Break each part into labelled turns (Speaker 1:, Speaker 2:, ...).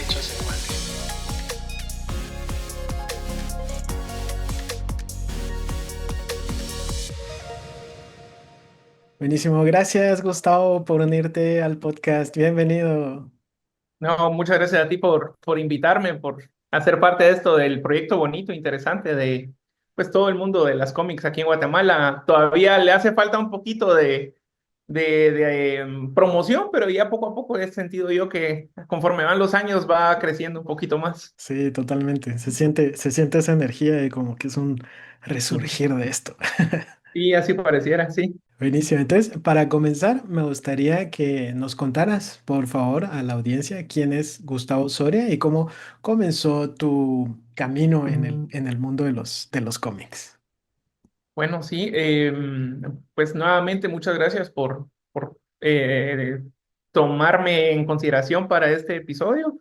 Speaker 1: hechos en Guate.
Speaker 2: Buenísimo, gracias Gustavo por unirte al podcast. Bienvenido.
Speaker 3: No, muchas gracias a ti por invitarme, por hacer parte de esto del proyecto bonito, interesante de pues todo el mundo de las cómics aquí en Guatemala. Todavía le hace falta un poquito de promoción, pero ya poco a poco he sentido yo que conforme van los años va creciendo un poquito más.
Speaker 2: Sí, totalmente. Se siente esa energía y como que es un resurgir de esto.
Speaker 3: Y así pareciera, sí.
Speaker 2: Buenísimo. Entonces, para comenzar, me gustaría que nos contaras, por favor, a la audiencia quién es Gustavo Soria y cómo comenzó tu camino en el mundo de los cómics.
Speaker 3: Bueno, sí, pues nuevamente muchas gracias por tomarme en consideración para este episodio.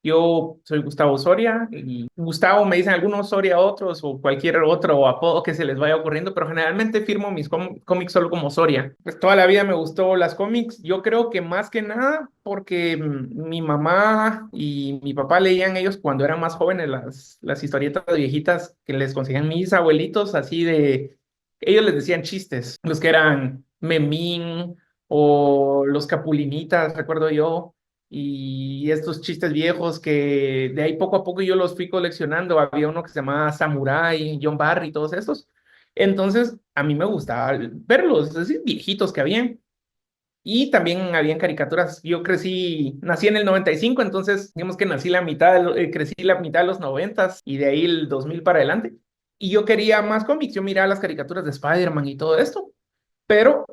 Speaker 3: Yo soy Gustavo Soria y Gustavo me dicen algunos Soria, otros o cualquier otro apodo que se les vaya ocurriendo, pero generalmente firmo mis cómics solo como Soria. Pues toda la vida me gustó las cómics. Yo creo que más que nada porque mi mamá y mi papá leían ellos cuando eran más jóvenes las historietas viejitas que les conseguían mis abuelitos, así de... Ellos les decían chistes, los que eran Memín o los Capulinitas, recuerdo yo, y estos chistes viejos que de ahí poco a poco yo los fui coleccionando. Había uno que se llamaba Samurai, John Barry, todos estos. Entonces, a mí me gustaba verlos, es decir, viejitos que habían. Y también habían caricaturas. Yo nací en el 95, entonces digamos que crecí la mitad de los 90 y de ahí el 2000 para adelante. Y yo quería más cómics, yo miraba las caricaturas de Spider-Man y todo esto, pero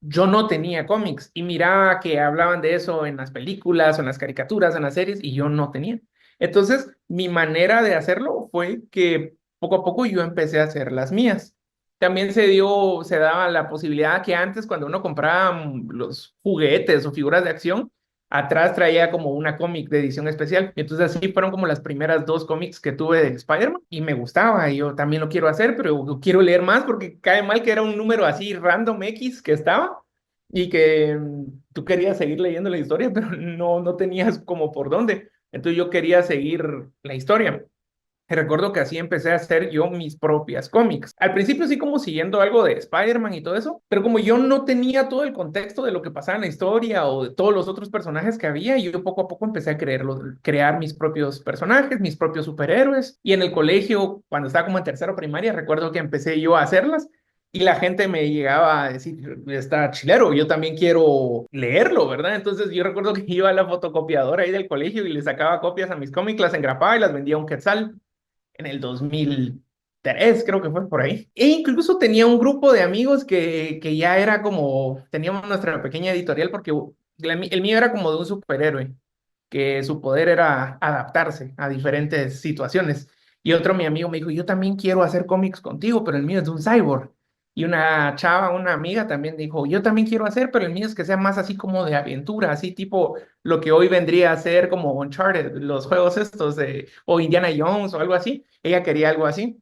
Speaker 3: yo no tenía cómics y miraba que hablaban de eso en las películas, o en las caricaturas, en las series y yo no tenía. Entonces, mi manera de hacerlo fue que poco a poco yo empecé a hacer las mías. También se daba la posibilidad que antes cuando uno compraba los juguetes o figuras de acción, atrás traía como una cómic de edición especial. Entonces así fueron como las primeras dos cómics que tuve de Spider-Man y me gustaba y yo también lo quiero hacer, pero yo quiero leer más porque cae mal que era un número así random X que estaba y que tú querías seguir leyendo la historia, pero no tenías como por dónde. Entonces yo quería seguir la historia. Y recuerdo que así empecé a hacer yo mis propias cómics. Al principio sí como siguiendo algo de Spider-Man y todo eso, pero como yo no tenía todo el contexto de lo que pasaba en la historia o de todos los otros personajes que había, yo poco a poco empecé a crear mis propios personajes, mis propios superhéroes. Y en el colegio, cuando estaba como en tercero primaria, recuerdo que empecé yo a hacerlas. Y la gente me llegaba a decir, está chilero, yo también quiero leerlo, ¿verdad? Entonces yo recuerdo que iba a la fotocopiadora ahí del colegio y le sacaba copias a mis cómics, las engrapaba y las vendía a un quetzal en el 2003, creo que fue por ahí. E incluso tenía un grupo de amigos que ya era como, teníamos nuestra pequeña editorial porque el mío era como de un superhéroe, que su poder era adaptarse a diferentes situaciones. Y otro, mi amigo, me dijo, yo también quiero hacer cómics contigo, pero el mío es de un cyborg. Y una chava, una amiga también dijo, yo también quiero hacer, pero el mío es que sea más así como de aventura, así tipo lo que hoy vendría a ser como Uncharted, los juegos estos o Indiana Jones o algo así. Ella quería algo así.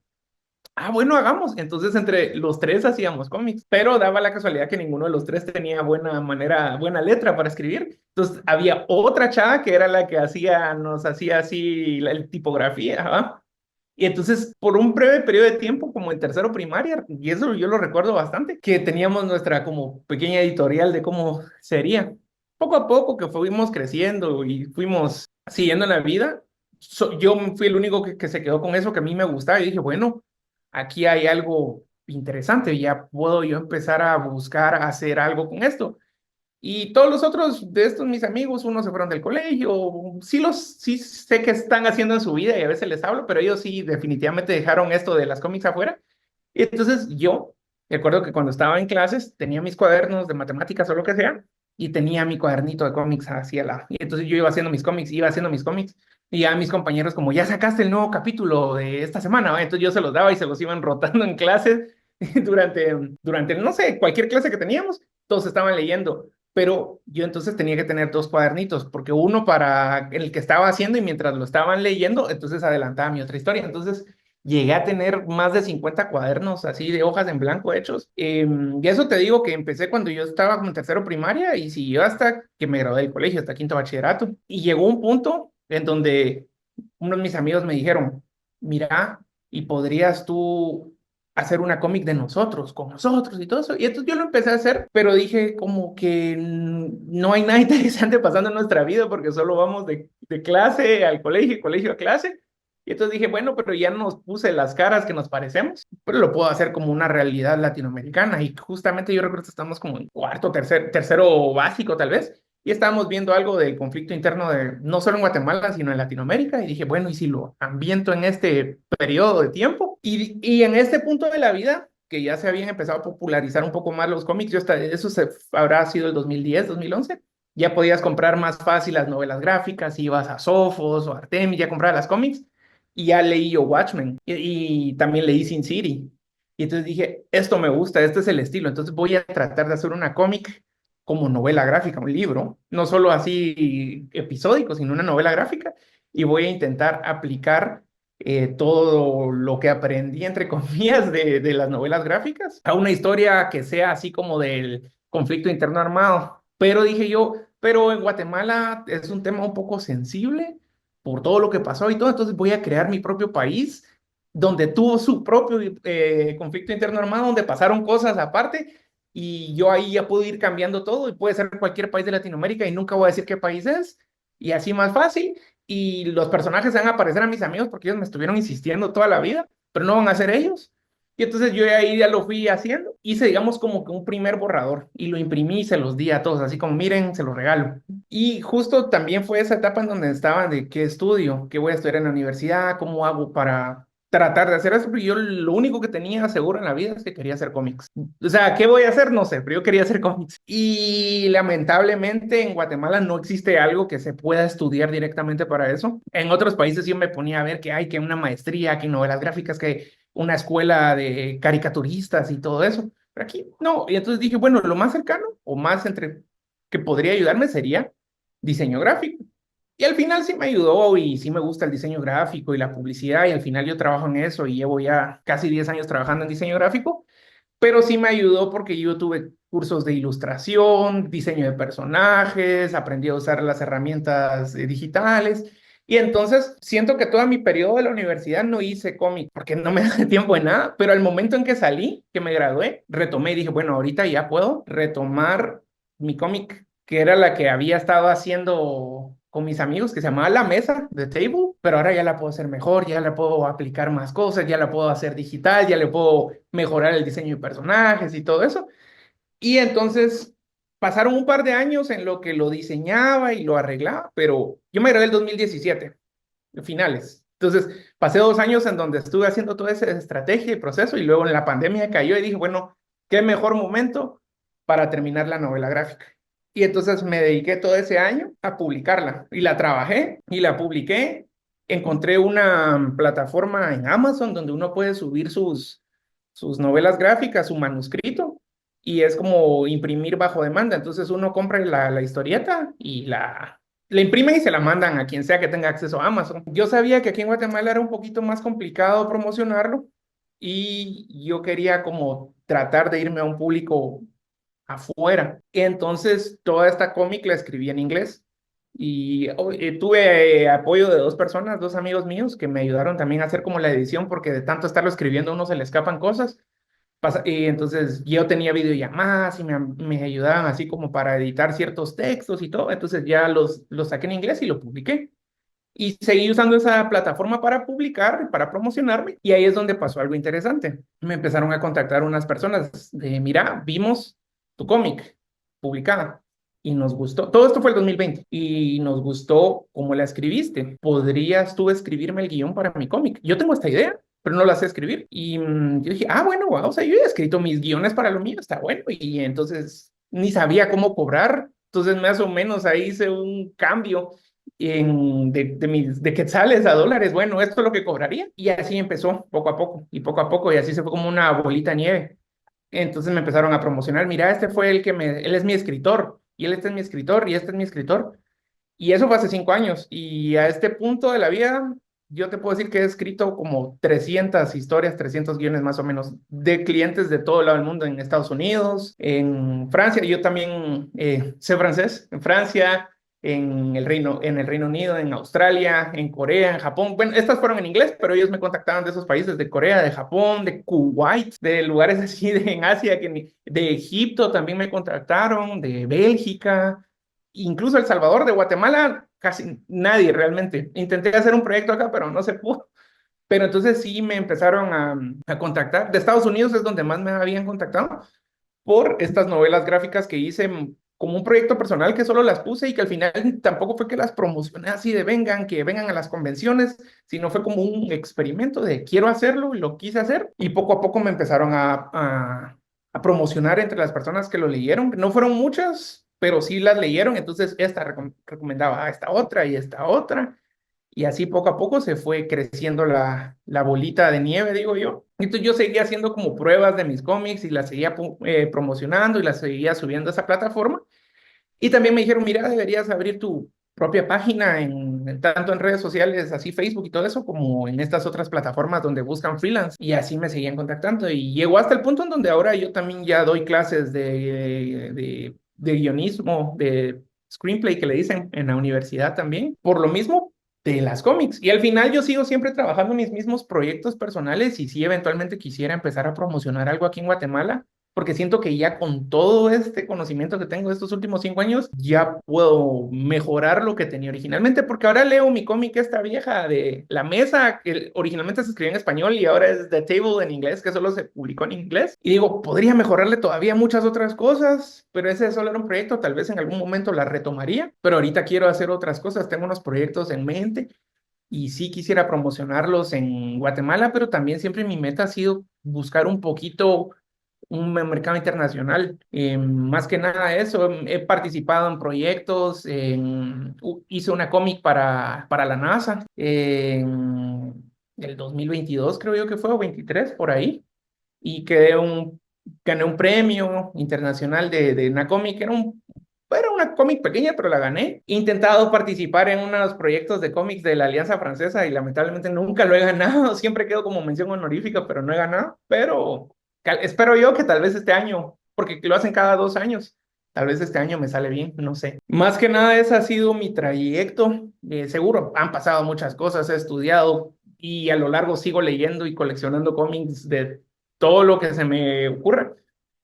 Speaker 3: Ah, bueno, hagamos. Entonces, entre los tres hacíamos cómics, pero daba la casualidad que ninguno de los tres tenía buena manera, buena letra para escribir. Entonces, había otra chava que era la que nos hacía así la tipografía, ¿va? Y entonces, por un breve periodo de tiempo, como en tercero primaria, y eso yo lo recuerdo bastante, que teníamos nuestra como pequeña editorial de cómo sería. Poco a poco que fuimos creciendo y fuimos siguiendo en la vida, yo fui el único que se quedó con eso que a mí me gustaba y dije, bueno, aquí hay algo interesante, ya puedo yo empezar a buscar hacer algo con esto. Y todos los otros de estos mis amigos, unos se fueron del colegio, sí sé que están haciendo en su vida y a veces les hablo, pero ellos sí definitivamente dejaron esto de las cómics afuera. Y entonces yo recuerdo que cuando estaba en clases tenía mis cuadernos de matemáticas o lo que sea y tenía mi cuadernito de cómics hacia la... Y entonces yo iba haciendo mis cómics, iba haciendo mis cómics y ya mis compañeros como, ya sacaste el nuevo capítulo de esta semana, ¿va? Entonces yo se los daba y se los iban rotando en clases durante, no sé, cualquier clase que teníamos, todos estaban leyendo. Pero yo entonces tenía que tener dos cuadernitos, porque uno para el que estaba haciendo y mientras lo estaban leyendo, entonces adelantaba mi otra historia. Entonces llegué a tener más de 50 cuadernos así de hojas en blanco hechos. Y eso te digo que empecé cuando yo estaba como en tercero primaria y siguió hasta que me gradué del colegio, hasta quinto bachillerato. Y llegó un punto en donde unos de mis amigos me dijeron, mira, y podrías tú hacer una cómic de nosotros, con nosotros y todo eso. Y entonces yo lo empecé a hacer, pero dije como que no hay nada interesante pasando en nuestra vida porque solo vamos de clase al colegio, colegio a clase. Y entonces dije, bueno, pero ya nos puse las caras que nos parecemos, pero lo puedo hacer como una realidad latinoamericana. Y justamente yo recuerdo que estamos como en cuarto, tercero básico tal vez. Y estábamos viendo algo del conflicto interno de no solo en Guatemala, sino en Latinoamérica. Y dije, bueno, ¿y si lo ambiento en este periodo de tiempo? Y en este punto de la vida, que ya se habían empezado a popularizar un poco más los cómics, eso habrá sido el 2010, 2011. Ya podías comprar más fácil las novelas gráficas, ibas a Sofos o Artemis, ya comprabas las cómics. Y ya leí yo Watchmen y también leí Sin City. Y entonces dije, esto me gusta, este es el estilo. Entonces voy a tratar de hacer una cómic como novela gráfica, un libro, no solo así episódico, sino una novela gráfica, y voy a intentar aplicar todo lo que aprendí, entre comillas, de las novelas gráficas a una historia que sea así como del conflicto interno armado. Pero dije yo, pero en Guatemala es un tema un poco sensible por todo lo que pasó y todo, entonces voy a crear mi propio país donde tuvo su propio conflicto interno armado, donde pasaron cosas aparte y yo ahí ya puedo ir cambiando todo y puede ser cualquier país de Latinoamérica y nunca voy a decir qué país es y así más fácil y los personajes van a aparecer a mis amigos porque ellos me estuvieron insistiendo toda la vida, pero no van a ser ellos. Y entonces yo ahí ya lo fui haciendo, hice digamos como que un primer borrador y lo imprimí y se los di a todos, así como miren, se los regalo. Y justo también fue esa etapa en donde estaba de qué estudio, qué voy a estudiar en la universidad, cómo hago para tratar de hacer eso, porque yo lo único que tenía seguro en la vida es que quería hacer cómics. O sea, ¿qué voy a hacer? No sé, pero yo quería hacer cómics. Y lamentablemente en Guatemala no existe algo que se pueda estudiar directamente para eso. En otros países yo me ponía a ver que hay que una maestría, que novelas gráficas, que una escuela de caricaturistas y todo eso. Pero aquí no. Y entonces dije, bueno, lo más cercano o más entre que podría ayudarme sería diseño gráfico. Y al final sí me ayudó y sí me gusta el diseño gráfico y la publicidad y al final yo trabajo en eso y llevo ya casi 10 años trabajando en diseño gráfico, pero sí me ayudó porque yo tuve cursos de ilustración, diseño de personajes, aprendí a usar las herramientas digitales y entonces siento que todo mi periodo de la universidad no hice cómic porque no me da tiempo de nada, pero al momento en que salí, que me gradué, retomé y dije, bueno, ahorita ya puedo retomar mi cómic, que era la que había estado haciendo con mis amigos, que se llamaba La Mesa, The Table, pero ahora ya la puedo hacer mejor, ya la puedo aplicar más cosas, ya la puedo hacer digital, ya le puedo mejorar el diseño de personajes y todo eso. Y entonces pasaron un par de años en lo que lo diseñaba y lo arreglaba, pero yo me gradué el 2017, finales. Entonces pasé 2 años en donde estuve haciendo toda esa estrategia y proceso y luego en la pandemia cayó y dije, bueno, qué mejor momento para terminar la novela gráfica. Y entonces me dediqué todo ese año a publicarla y la trabajé y la publiqué. Encontré una plataforma en Amazon donde uno puede subir sus novelas gráficas, su manuscrito, y es como imprimir bajo demanda. Entonces uno compra la historieta y la imprime y se la mandan a quien sea que tenga acceso a Amazon. Yo sabía que aquí en Guatemala era un poquito más complicado promocionarlo y yo quería como tratar de irme a un público afuera. Entonces, toda esta cómic la escribí en inglés y tuve apoyo de 2 personas, 2 amigos míos que me ayudaron también a hacer como la edición porque de tanto estarlo escribiendo a uno se le escapan cosas. Y entonces yo tenía videollamadas y me ayudaban así como para editar ciertos textos y todo. Entonces ya los saqué en inglés y lo publiqué. Y seguí usando esa plataforma para publicar, para promocionarme. Y ahí es donde pasó algo interesante. Me empezaron a contactar unas personas de, mira, vimos tu cómic publicada y nos gustó. Todo esto fue el 2020 y nos gustó cómo la escribiste. ¿Podrías tú escribirme el guión para mi cómic? Yo tengo esta idea, pero no la sé escribir. Y yo dije, ah, bueno, wow, o sea, yo he escrito mis guiones para lo mío, está bueno. Y entonces ni sabía cómo cobrar. Entonces más o menos ahí hice un cambio de quetzales a dólares, bueno, esto es lo que cobraría. Y así empezó poco a poco y poco a poco y así se fue como una bolita de nieve. Entonces me empezaron a promocionar, mira, este fue él es mi escritor y él este es mi escritor y este es mi escritor. Y eso fue hace 5 años y a este punto de la vida yo te puedo decir que he escrito como 300 historias, 300 guiones más o menos de clientes de todo lado del mundo, en Estados Unidos, en Francia, yo también sé francés, en Francia, en el Reino Unido, en Australia, en Corea, en Japón. Bueno, estas fueron en inglés, pero ellos me contactaban de esos países, de Corea, de Japón, de Kuwait, de lugares así en Asia, de Egipto también me contactaron, de Bélgica, incluso El Salvador, de Guatemala, casi nadie realmente. Intenté hacer un proyecto acá, pero no se pudo. Pero entonces sí me empezaron a contactar. De Estados Unidos es donde más me habían contactado por estas novelas gráficas que hice como un proyecto personal que solo las puse y que al final tampoco fue que las promocioné así de vengan, que vengan a las convenciones, sino fue como un experimento de quiero hacerlo y lo quise hacer y poco a poco me empezaron a promocionar entre las personas que lo leyeron. No fueron muchas, pero sí las leyeron, entonces esta recomendaba a esta otra y esta otra. Y así poco a poco se fue creciendo la bolita de nieve, digo yo. Entonces yo seguía haciendo como pruebas de mis cómics y las seguía promocionando y las seguía subiendo a esa plataforma. Y también me dijeron, mira, deberías abrir tu propia página tanto en redes sociales, así Facebook y todo eso, como en estas otras plataformas donde buscan freelance. Y así me seguían contactando. Y llegó hasta el punto en donde ahora yo también ya doy clases de guionismo, de screenplay que le dicen en la universidad también. Por lo mismo, de las cómics. Y al final yo sigo siempre trabajando en mis mismos proyectos personales y si eventualmente quisiera empezar a promocionar algo aquí en Guatemala, porque siento que ya con todo este conocimiento que tengo de estos últimos 5 años, ya puedo mejorar lo que tenía originalmente, porque ahora leo mi cómic esta vieja de La Mesa, que originalmente se escribió en español y ahora es The Table en inglés, que solo se publicó en inglés, y digo, podría mejorarle todavía muchas otras cosas, pero ese solo era un proyecto, tal vez en algún momento la retomaría, pero ahorita quiero hacer otras cosas, tengo unos proyectos en mente y sí quisiera promocionarlos en Guatemala, pero también siempre mi meta ha sido buscar un poquito un mercado internacional. Más que nada eso, he participado en proyectos, hice una cómic para la NASA en el 2022 creo yo que fue, o 23 por ahí, y gané un premio internacional de una cómic, era una cómic pequeña, pero la gané. He intentado participar en unos proyectos de cómics de la Alianza Francesa y lamentablemente nunca lo he ganado. Siempre quedo como mención honorífica, pero no he ganado. Pero espero yo que tal vez este año, porque lo hacen cada 2 años, tal vez este año me sale bien, no sé. Más que nada ese ha sido mi trayecto. Seguro han pasado muchas cosas, he estudiado y a lo largo sigo leyendo y coleccionando cómics de todo lo que se me ocurra.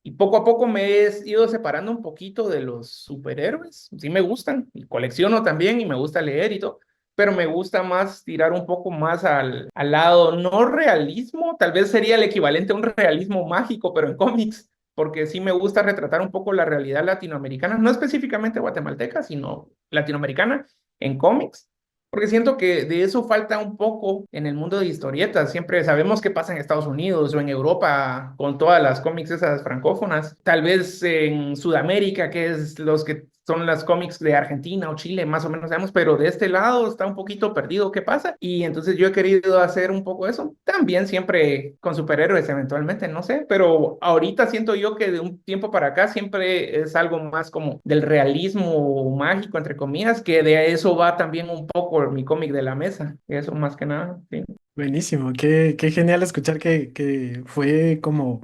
Speaker 3: Y poco a poco me he ido separando un poquito de los superhéroes. Sí me gustan y colecciono también y me gusta leer y todo, pero me gusta más tirar un poco más al lado, no realismo, tal vez sería el equivalente a un realismo mágico, pero en cómics, porque sí me gusta retratar un poco la realidad latinoamericana, no específicamente guatemalteca, sino latinoamericana en cómics. Porque siento que de eso falta un poco en el mundo de historietas. Siempre sabemos qué pasa en Estados Unidos o en Europa con todas las cómics esas francófonas. Tal vez en Sudamérica, que es los que son las cómics de Argentina o Chile, más o menos sabemos, pero de este lado está un poquito perdido qué pasa. Y entonces yo he querido hacer un poco eso. También siempre con superhéroes eventualmente, no sé, pero ahorita siento yo que de un tiempo para acá siempre es algo más como del realismo mágico, entre comillas, que de eso va también un poco mi cómic de la mesa. Eso más que nada, sí.
Speaker 2: Buenísimo, qué genial escuchar que fue como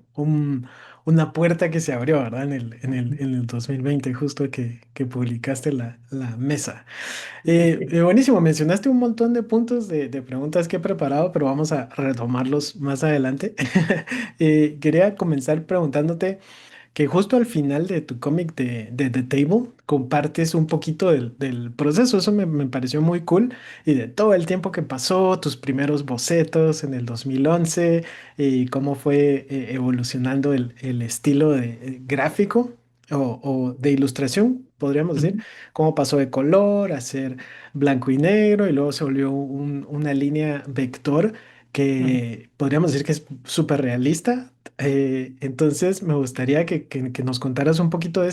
Speaker 2: una puerta que se abrió, ¿verdad? En el 2020, justo que publicaste la mesa. Buenísimo, mencionaste un montón de puntos de preguntas que he preparado, pero vamos a retomarlos más adelante. Quería comenzar preguntándote que justo al final de tu cómic de The Table compartes un poquito del proceso. Eso me pareció muy cool y de todo el tiempo que pasó, tus primeros bocetos en el 2011 y cómo fue evolucionando el estilo gráfico o de ilustración, podríamos decir,
Speaker 3: Ujú,
Speaker 2: cómo pasó de color a ser blanco y negro y luego se volvió una línea vector
Speaker 3: ujú.
Speaker 2: que podríamos decir que es súper realista. Entonces me gustaría que nos contaras un poquito de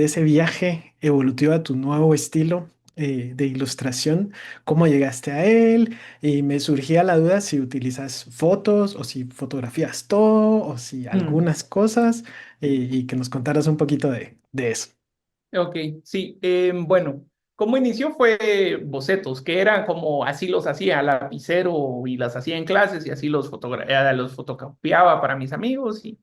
Speaker 2: ese viaje evolutivo a tu nuevo estilo de ilustración, cómo llegaste a él, y me surgía la duda si utilizas fotos o si fotografías todo o si
Speaker 3: Mm.
Speaker 2: algunas cosas, y que nos contaras un poquito de eso.
Speaker 3: Ok, sí. Bueno, cómo inició fue bocetos, que eran como así los hacía a lapicero y las hacía en clases y así los fotocopiaba para mis amigos y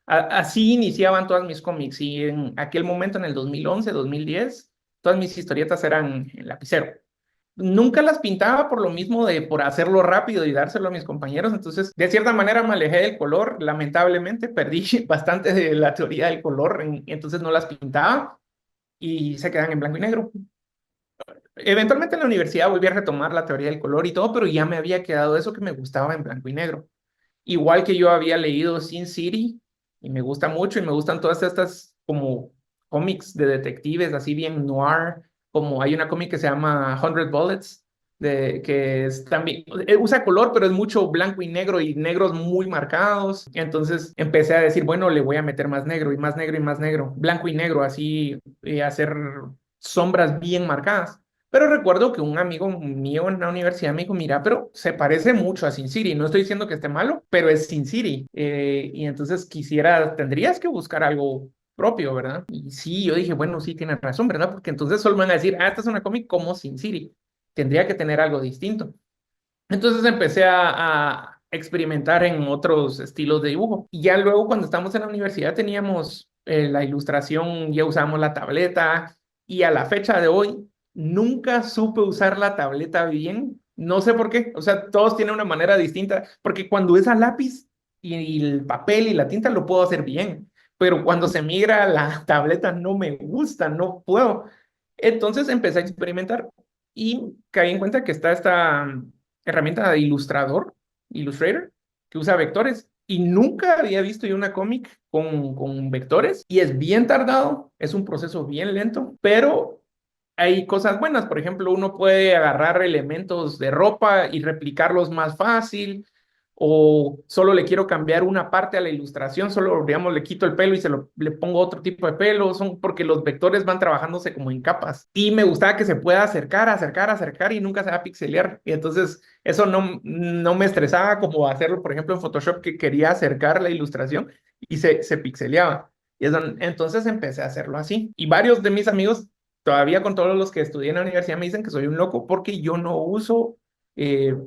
Speaker 3: así iniciaban todas mis cómics. Y en aquel momento, en el 2011, 2010, todas mis historietas eran en lapicero. Nunca las pintaba por lo mismo por hacerlo rápido y dárselo a mis compañeros, entonces de cierta manera me alejé del color, lamentablemente perdí bastante de la teoría del color, entonces no las pintaba y se quedan en blanco y negro. Eventualmente en la universidad volví a retomar la teoría del color y todo, pero ya me había quedado eso que me gustaba en blanco y negro. Igual que yo había leído Sin City y me gusta mucho y me gustan todas estas como cómics de detectives, así bien noir, como hay una cómic que se llama 100 Bullets, que es también, usa color, pero es mucho blanco y negro y negros muy marcados. Entonces empecé a decir, bueno, le voy a meter más negro y más negro y más negro, blanco y negro, así hacer sombras bien marcadas. Pero recuerdo que un amigo mío en la universidad me dijo, mira, pero se parece mucho a Sin City. No estoy diciendo que esté malo, pero es Sin City. Y entonces tendrías que buscar algo propio, ¿verdad? Y sí, yo dije, bueno, sí, tienes razón, ¿verdad? Porque entonces solo van a decir, esta es una cómic como Sin City. Tendría que tener algo distinto. Entonces empecé a experimentar en otros estilos de dibujo. Y ya luego cuando estamos en la universidad teníamos la ilustración, ya usábamos la tableta y a la fecha de hoy nunca supe usar la tableta bien. No sé por qué. O sea, todos tienen una manera distinta, porque cuando es a lápiz y el papel y la tinta lo puedo hacer bien, pero cuando se migra a la tableta no me gusta, no puedo. Entonces empecé a experimentar y caí en cuenta que está esta herramienta de Illustrator, que usa vectores. Y nunca había visto yo una cómic con vectores. Y es bien tardado, es un proceso bien lento, pero hay cosas buenas. Por ejemplo, uno puede agarrar elementos de ropa y replicarlos más fácil. O solo le quiero cambiar una parte a la ilustración, solo, digamos, le quito el pelo y le pongo otro tipo de pelo, son porque los vectores van trabajándose como en capas. Y me gustaba que se pueda acercar, acercar, acercar y nunca se va a pixelear. Y entonces eso no me estresaba como hacerlo, por ejemplo, en Photoshop, que quería acercar la ilustración y se pixeleaba. Entonces empecé a hacerlo así. Y varios de mis amigos, todavía con todos los que estudié en la universidad, me dicen que soy un loco porque yo no uso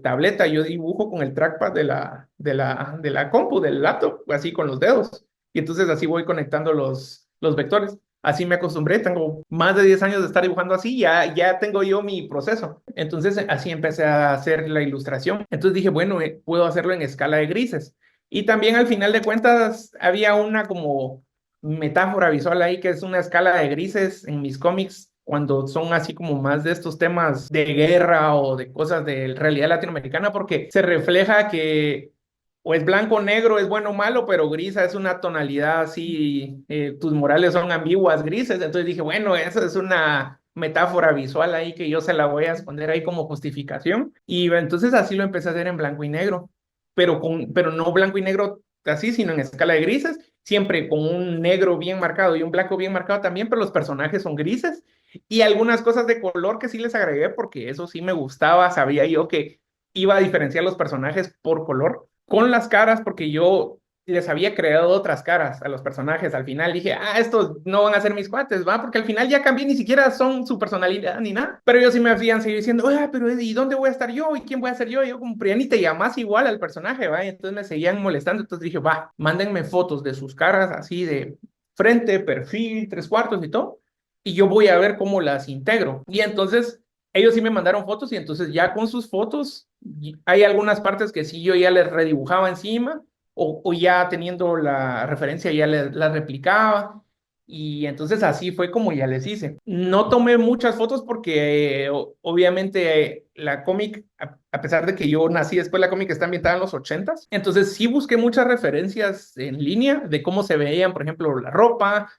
Speaker 3: tableta, yo dibujo con el trackpad de la compu, del laptop, así con los dedos. Y entonces así voy conectando los vectores. Así me acostumbré, tengo más de 10 años de estar dibujando así, ya tengo yo mi proceso. Entonces así empecé a hacer la ilustración. Entonces dije, bueno, puedo hacerlo en escala de grises. Y también al final de cuentas había una como metáfora visual ahí que es una escala de grises en mis cómics cuando son así como más de estos temas de guerra o de cosas de realidad latinoamericana, porque se refleja que o es blanco o negro, es bueno o malo, pero grisa es una tonalidad así, tus morales son ambiguas, grises. Entonces dije, bueno, esa es una metáfora visual ahí que yo se la voy a esconder ahí como justificación. Y entonces así lo empecé a hacer en blanco y negro, pero no blanco y negro así, sino en escala de grises, siempre con un negro bien marcado y un blanco bien marcado también, pero los personajes son grises y algunas cosas de color que sí les agregué porque eso sí me gustaba, sabía yo que iba a diferenciar los personajes por color con las caras porque yo les había creado otras caras a los personajes. Al final dije, estos no van a ser mis cuates, ¿va? Porque al final ya cambié, ni siquiera son su personalidad ni nada. Pero ellos sí me habían seguido diciendo, pero ¿y dónde voy a estar yo? ¿Y quién voy a ser yo? Y yo como, pero ya ni te llamas igual al personaje, ¿va? Y entonces me seguían molestando. Entonces dije, va, mándenme fotos de sus caras así de frente, perfil, tres cuartos y todo. Y yo voy a ver cómo las integro. Y entonces ellos sí me mandaron fotos y entonces ya con sus fotos hay algunas partes que sí yo ya les redibujaba encima o ya teniendo la referencia ya la replicaba y entonces así fue como ya les hice. No tomé muchas fotos porque obviamente la cómic, a pesar de que yo nací después, la cómic está ambientada en los 80s, entonces sí busqué muchas referencias en línea de cómo se veían, por ejemplo, la ropa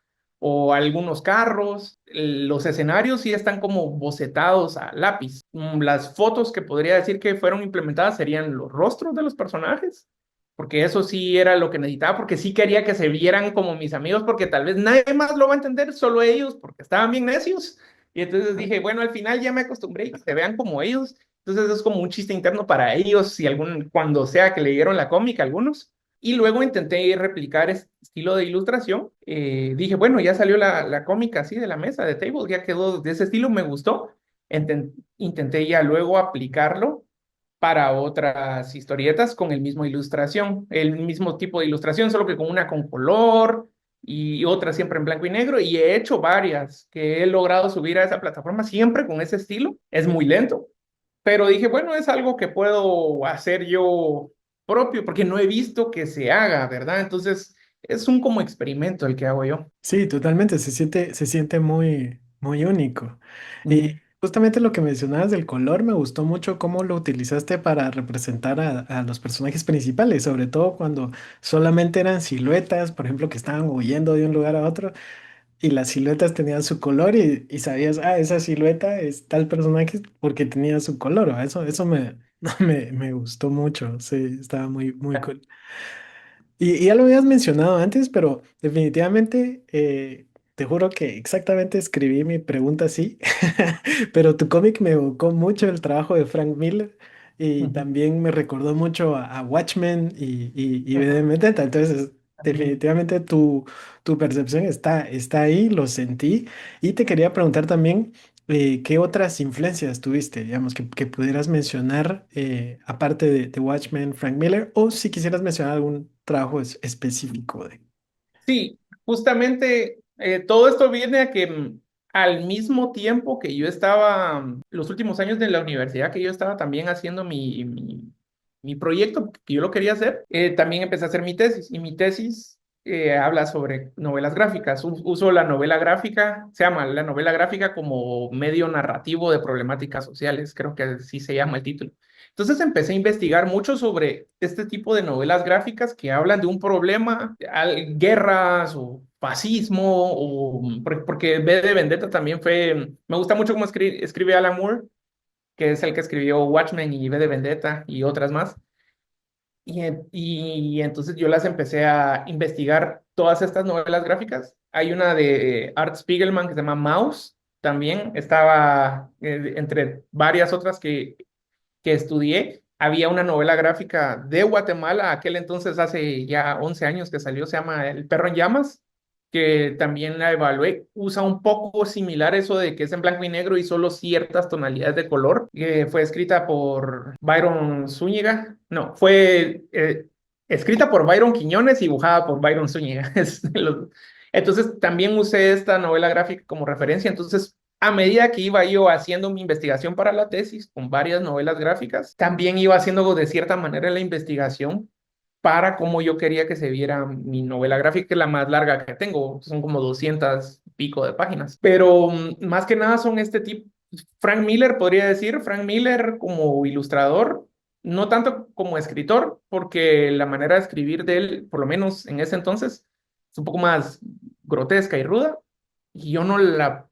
Speaker 3: o algunos carros. Los escenarios sí están como bocetados a lápiz. Las fotos que podría decir que fueron implementadas serían los rostros de los personajes, porque eso sí era lo que necesitaba, porque sí quería que se vieran como mis amigos, porque tal vez nadie más lo va a entender, solo ellos, porque estaban bien necios. Y entonces dije, bueno, al final ya me acostumbré y que se vean como ellos. Entonces es como un chiste interno para ellos, si cuando sea que leyeron la cómica algunos. Y luego intenté replicar este estilo de ilustración. Dije, bueno, ya salió la cómica así de la mesa, de table, ya quedó de ese estilo, me gustó. Intenté ya luego aplicarlo para otras historietas con el mismo ilustración, el mismo tipo de ilustración, solo que con una con color y otras siempre en blanco y negro, y he hecho varias que he logrado subir a esa plataforma siempre con ese estilo. Es muy lento, pero dije, bueno, es algo que puedo hacer yo propio, porque no he visto que se haga, ¿verdad? Entonces, es un como experimento el que hago yo.
Speaker 2: Sí, totalmente, se siente muy, muy único. Y
Speaker 3: Ujú,
Speaker 2: justamente lo que mencionabas del color, me gustó mucho cómo lo utilizaste para representar a los personajes principales, sobre todo cuando solamente eran siluetas, por ejemplo, que estaban huyendo de un lugar a otro, y las siluetas tenían su color y sabías, ah, esa silueta es tal personaje porque tenía su color. Eso me, me gustó mucho, sí, estaba muy, muy cool. Y ya lo habías mencionado antes, pero definitivamente te juro que exactamente escribí mi pregunta así, pero tu cómic me evocó mucho el trabajo de Frank Miller y
Speaker 3: ujú,
Speaker 2: también me recordó mucho a Watchmen y V de
Speaker 3: ujú.
Speaker 2: Vendetta. Entonces,
Speaker 3: También.
Speaker 2: definitivamente tu percepción está ahí, lo sentí. Y te quería preguntar también, ¿qué otras influencias tuviste, digamos, que pudieras mencionar aparte de Watchmen, Frank Miller, o si quisieras mencionar algún trabajo específico de...
Speaker 3: Sí, justamente todo esto viene a que al mismo tiempo que yo estaba, los últimos años de la universidad, que yo estaba también haciendo mi proyecto, que yo lo quería hacer, también empecé a hacer mi tesis. Y mi tesis habla sobre novelas gráficas. Uso la novela gráfica, se llama la novela gráfica como medio narrativo de problemáticas sociales, creo que así se llama el título. Entonces empecé a investigar mucho sobre este tipo de novelas gráficas que hablan de un problema, guerras o fascismo, porque V de Vendetta también fue, me gusta mucho cómo escribe Alan Moore, que es el que escribió Watchmen y V de Vendetta y otras más. Y entonces yo las empecé a investigar todas estas novelas gráficas. Hay una de Art Spiegelman que se llama Mouse, también estaba entre varias otras que estudié, había una novela gráfica de Guatemala, aquel entonces hace ya 11 años que salió, se llama El perro en llamas, que también la evalué. Usa un poco similar eso de que es en blanco y negro y solo ciertas tonalidades de color. Fue escrita por Byron Zúñiga. No, fue escrita por Byron Quiñones y dibujada por Byron Zúñiga. Entonces también usé esta novela gráfica como referencia. Entonces a medida que iba yo haciendo mi investigación para la tesis con varias novelas gráficas, también iba haciendo de cierta manera la investigación para cómo yo quería que se viera mi novela gráfica, que es la más larga que tengo, son como 200 y pico de páginas. Pero más que nada son este tipo, Frank Miller podría decir, Frank Miller como ilustrador, no tanto como escritor, porque la manera de escribir de él, por lo menos en ese entonces, es un poco más grotesca y ruda, y yo no la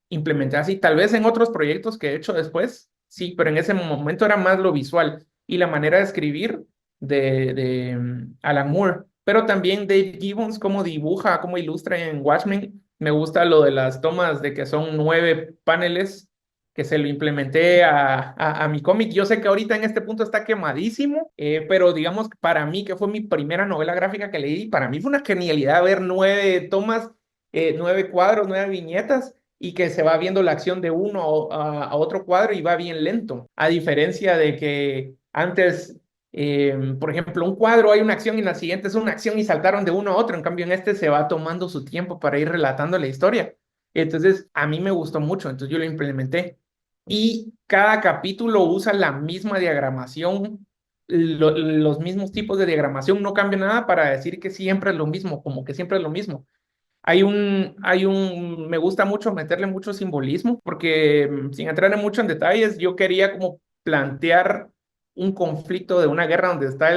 Speaker 3: implementé así. Tal vez en otros proyectos que he hecho después, sí, pero en ese momento era más lo visual y la manera de escribir de Alan Moore. Pero también Dave Gibbons, cómo dibuja, cómo ilustra en Watchmen. Me gusta lo de las tomas de que son 9 paneles que se lo implementé a mi cómic. Yo sé que ahorita en este punto está quemadísimo, pero digamos que para mí, que fue mi primera novela gráfica que leí, para mí fue una genialidad ver 9 tomas, 9 cuadros, 9 viñetas y que se va viendo la acción de uno a otro cuadro y va bien lento. A diferencia de que antes, por ejemplo, un cuadro hay una acción y en la siguiente es una acción y saltaron de uno a otro. En cambio, en este se va tomando su tiempo para ir relatando la historia. Entonces, a mí me gustó mucho, entonces yo lo implementé. Y cada capítulo usa la misma diagramación, los mismos tipos de diagramación, no cambia nada para decir que siempre es lo mismo, como que siempre es lo mismo. Me gusta mucho meterle mucho simbolismo, porque sin entrar en mucho en detalles, yo quería como plantear un conflicto de una guerra donde está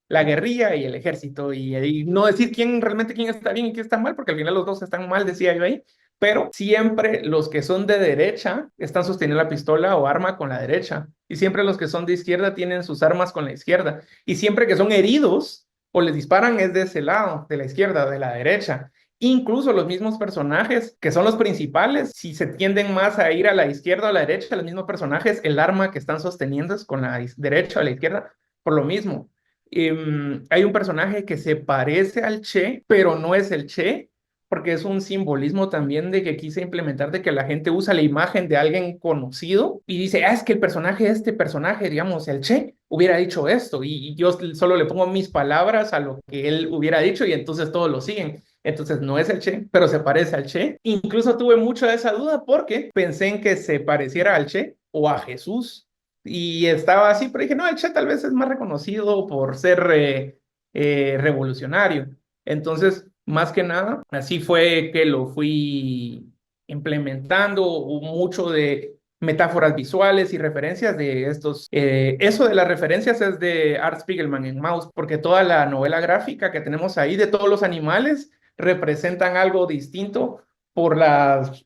Speaker 3: la guerrilla y el ejército, y no decir quién está bien y quién está mal, porque al final los dos están mal, decía yo ahí, pero siempre los que son de derecha están sosteniendo la pistola o arma con la derecha, y siempre los que son de izquierda tienen sus armas con la izquierda, y siempre que son heridos o les disparan es de ese lado, de la izquierda, de la derecha. Incluso los mismos personajes, que son los principales, si se tienden más a ir a la izquierda o a la derecha, los mismos personajes, el arma que están sosteniendo es con la derecha o la izquierda, por lo mismo. Hay un personaje que se parece al Che, pero no es el Che, porque es un simbolismo también de que quise implementar de que la gente usa la imagen de alguien conocido y dice, ah, es que el personaje, este personaje, digamos, el Che, hubiera dicho esto y yo solo le pongo mis palabras a lo que él hubiera dicho y entonces todos lo siguen. Entonces no es el Che, pero se parece al Che. Incluso tuve mucha esa duda porque pensé en que se pareciera al Che o a Jesús. Y estaba así, pero dije, no, el Che tal vez es más reconocido por ser revolucionario. Entonces, más que nada, así fue que lo fui implementando. Hubo mucho de metáforas visuales y referencias de estos. Eso de las referencias es de Art Spiegelman en Maus, porque toda la novela gráfica que tenemos ahí de todos los animales representan algo distinto por las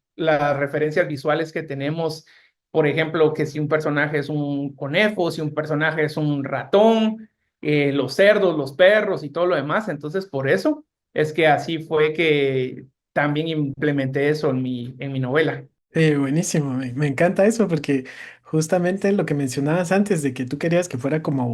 Speaker 3: referencias visuales que tenemos. Por ejemplo, que si un personaje es un conejo, si un personaje es un ratón, los cerdos, los perros y todo lo demás. Entonces, por eso es que así fue que también implementé eso en mi novela.
Speaker 2: Buenísimo, me encanta eso porque justamente lo que mencionabas antes de que tú querías que fuera como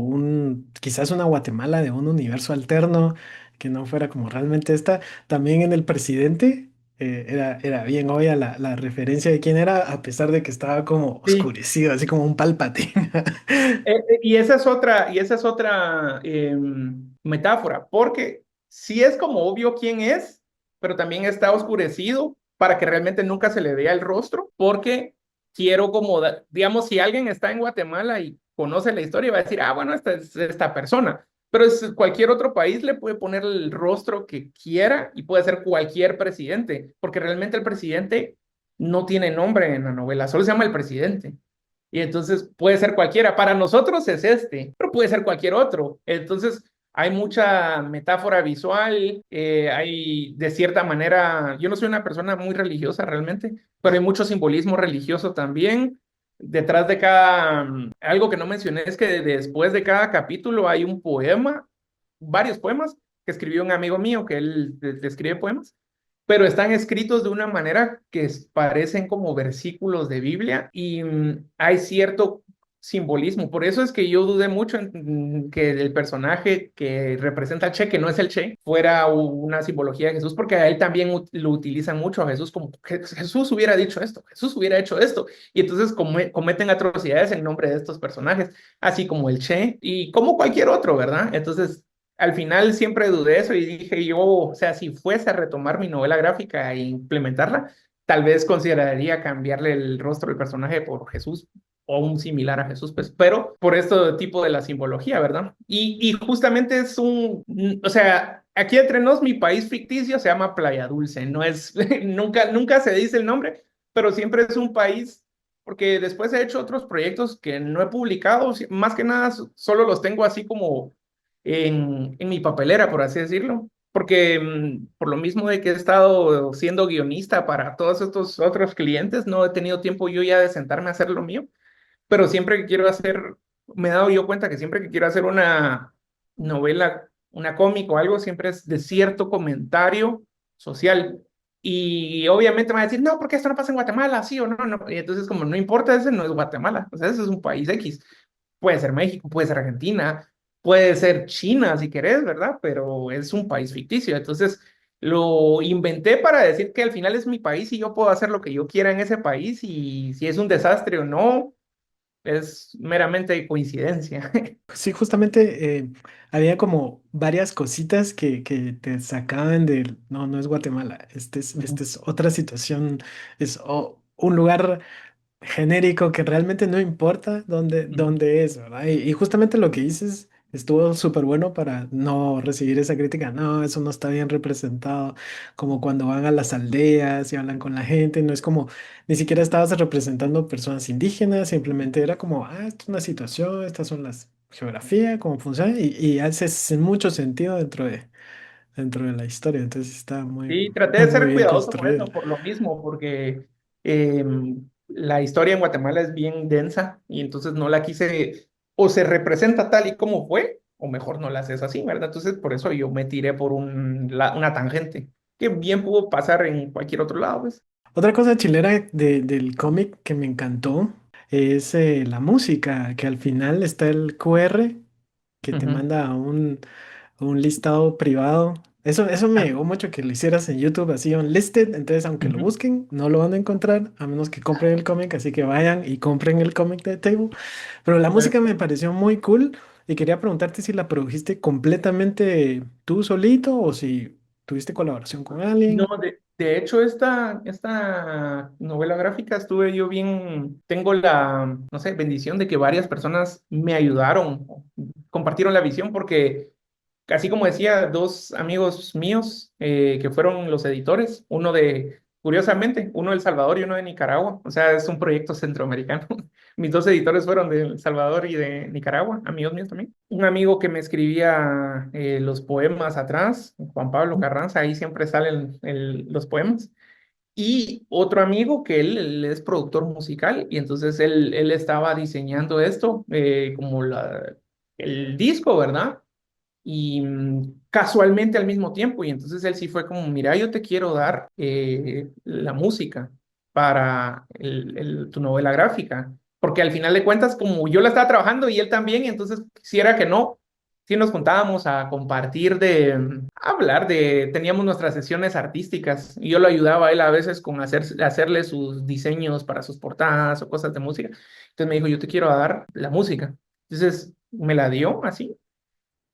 Speaker 2: quizás una Guatemala de un universo alterno, que no fuera como realmente esta, también en el presidente era bien obvia la referencia de quién era, a pesar de que estaba como
Speaker 3: Sí,
Speaker 2: oscurecido, así como un Palpatine.
Speaker 3: y esa es otra metáfora, porque sí es como obvio quién es, pero también está oscurecido para que realmente nunca se le vea el rostro, porque quiero como, digamos, si alguien está en Guatemala y conoce la historia, va a decir, ah, bueno, esta es esta persona, pero cualquier otro país le puede poner el rostro que quiera y puede ser cualquier presidente, porque realmente el presidente no tiene nombre en la novela, solo se llama el presidente. Y entonces puede ser cualquiera. Para nosotros es este, pero puede ser cualquier otro. Entonces hay mucha metáfora visual, hay de cierta manera, yo no soy una persona muy religiosa realmente, pero hay mucho simbolismo religioso también. Detrás de cada, algo que no mencioné es que después de cada capítulo hay un poema, varios poemas que escribió un amigo mío, que él escribe poemas, pero están escritos de una manera que parecen como versículos de Biblia y hay cierto simbolismo. Por eso es que yo dudé mucho en que el personaje que representa a Che, que no es el Che, fuera una simbología de Jesús, porque a él también lo utilizan mucho a Jesús como Jesús hubiera dicho esto, Jesús hubiera hecho esto, y entonces cometen atrocidades en nombre de estos personajes, así como el Che y como cualquier otro, ¿verdad? Entonces al final siempre dudé eso y dije yo, o sea, si fuese a retomar mi novela gráfica e implementarla, tal vez consideraría cambiarle el rostro del personaje por Jesús o un similar a Jesús, pues, pero por este tipo de la simbología, ¿verdad? Y justamente es o sea, aquí entre nos, mi país ficticio se llama Playa Dulce, no es, nunca se dice el nombre, pero siempre es un país, porque después he hecho otros proyectos que no he publicado, más que nada solo los tengo así como en mi papelera, por así decirlo, porque por lo mismo de que he estado siendo guionista para todos estos otros clientes, no he tenido tiempo yo ya de sentarme a hacer lo mío, pero siempre que quiero hacer, me he dado yo cuenta que siempre que quiero hacer una novela, una cómic o algo, siempre es de cierto comentario social. Y obviamente me va a decir, no, porque esto no pasa en Guatemala, sí o no, no. Y entonces, como no importa, ese no es Guatemala, o sea, ese es un país X. Puede ser México, puede ser Argentina, puede ser China si querés, ¿verdad? Pero es un país ficticio. Entonces, lo inventé para decir que al final es mi país y yo puedo hacer lo que yo quiera en ese país y si es un desastre o no, es meramente coincidencia.
Speaker 2: Sí, justamente había como varias cositas que te sacaban del, no, no es Guatemala, este es otra situación, es un lugar genérico que realmente no importa dónde es, ¿verdad? Y justamente lo que dices estuvo súper bueno para no recibir esa crítica. No, eso no está bien representado, como cuando van a las aldeas y hablan con la gente, no es como, ni siquiera estabas representando personas indígenas, simplemente era como, esta es una situación, estas son las geografía, cómo funciona, y hace mucho sentido dentro de la historia, entonces está
Speaker 3: Sí, traté de
Speaker 2: muy
Speaker 3: ser
Speaker 2: bien
Speaker 3: cuidadoso por
Speaker 2: construido.
Speaker 3: eso, por lo mismo, porque la historia en Guatemala es bien densa y entonces no la quise, o se representa tal y como fue, o mejor no la haces así, ¿verdad? Entonces por eso yo me tiré por una tangente, que bien pudo pasar en cualquier otro lado, pues.
Speaker 2: Otra cosa chilera del cómic que me encantó es la música, que al final está el QR que te
Speaker 3: Ujú.
Speaker 2: manda a un listado privado. Eso me
Speaker 3: Ah,
Speaker 2: llegó mucho que lo hicieras en YouTube, así unlisted. Entonces, aunque lo
Speaker 3: ujú.
Speaker 2: busquen, no lo van a encontrar, a menos que compren el cómic. Así que vayan y compren el cómic de Table. Pero la música me pareció muy cool y quería preguntarte si la produjiste completamente tú solito o si ¿Tuviste colaboración con
Speaker 3: No,
Speaker 2: alguien?
Speaker 3: de hecho, esta novela gráfica estuve yo bien, tengo la, no sé, bendición de que varias personas me ayudaron, compartieron la visión, porque así como decía, dos amigos míos que fueron los editores, curiosamente, uno de El Salvador y uno de Nicaragua, o sea, es un proyecto centroamericano. Mis dos editores fueron de El Salvador y de Nicaragua, amigos míos también. Un amigo que me escribía los poemas atrás, Juan Pablo Carranza, ahí siempre salen los poemas. Y otro amigo que él es productor musical y entonces él estaba diseñando esto como el disco, ¿verdad? Y casualmente al mismo tiempo. Y entonces él sí fue como, mira, yo te quiero dar la música para tu novela gráfica. Porque al final de cuentas, como yo la estaba trabajando y él también, y entonces quisiera que no, sí nos juntábamos a compartir a hablar teníamos nuestras sesiones artísticas y yo lo ayudaba a él a veces con hacerle sus diseños para sus portadas o cosas de música. Entonces me dijo, yo te quiero dar la música. Entonces me la dio así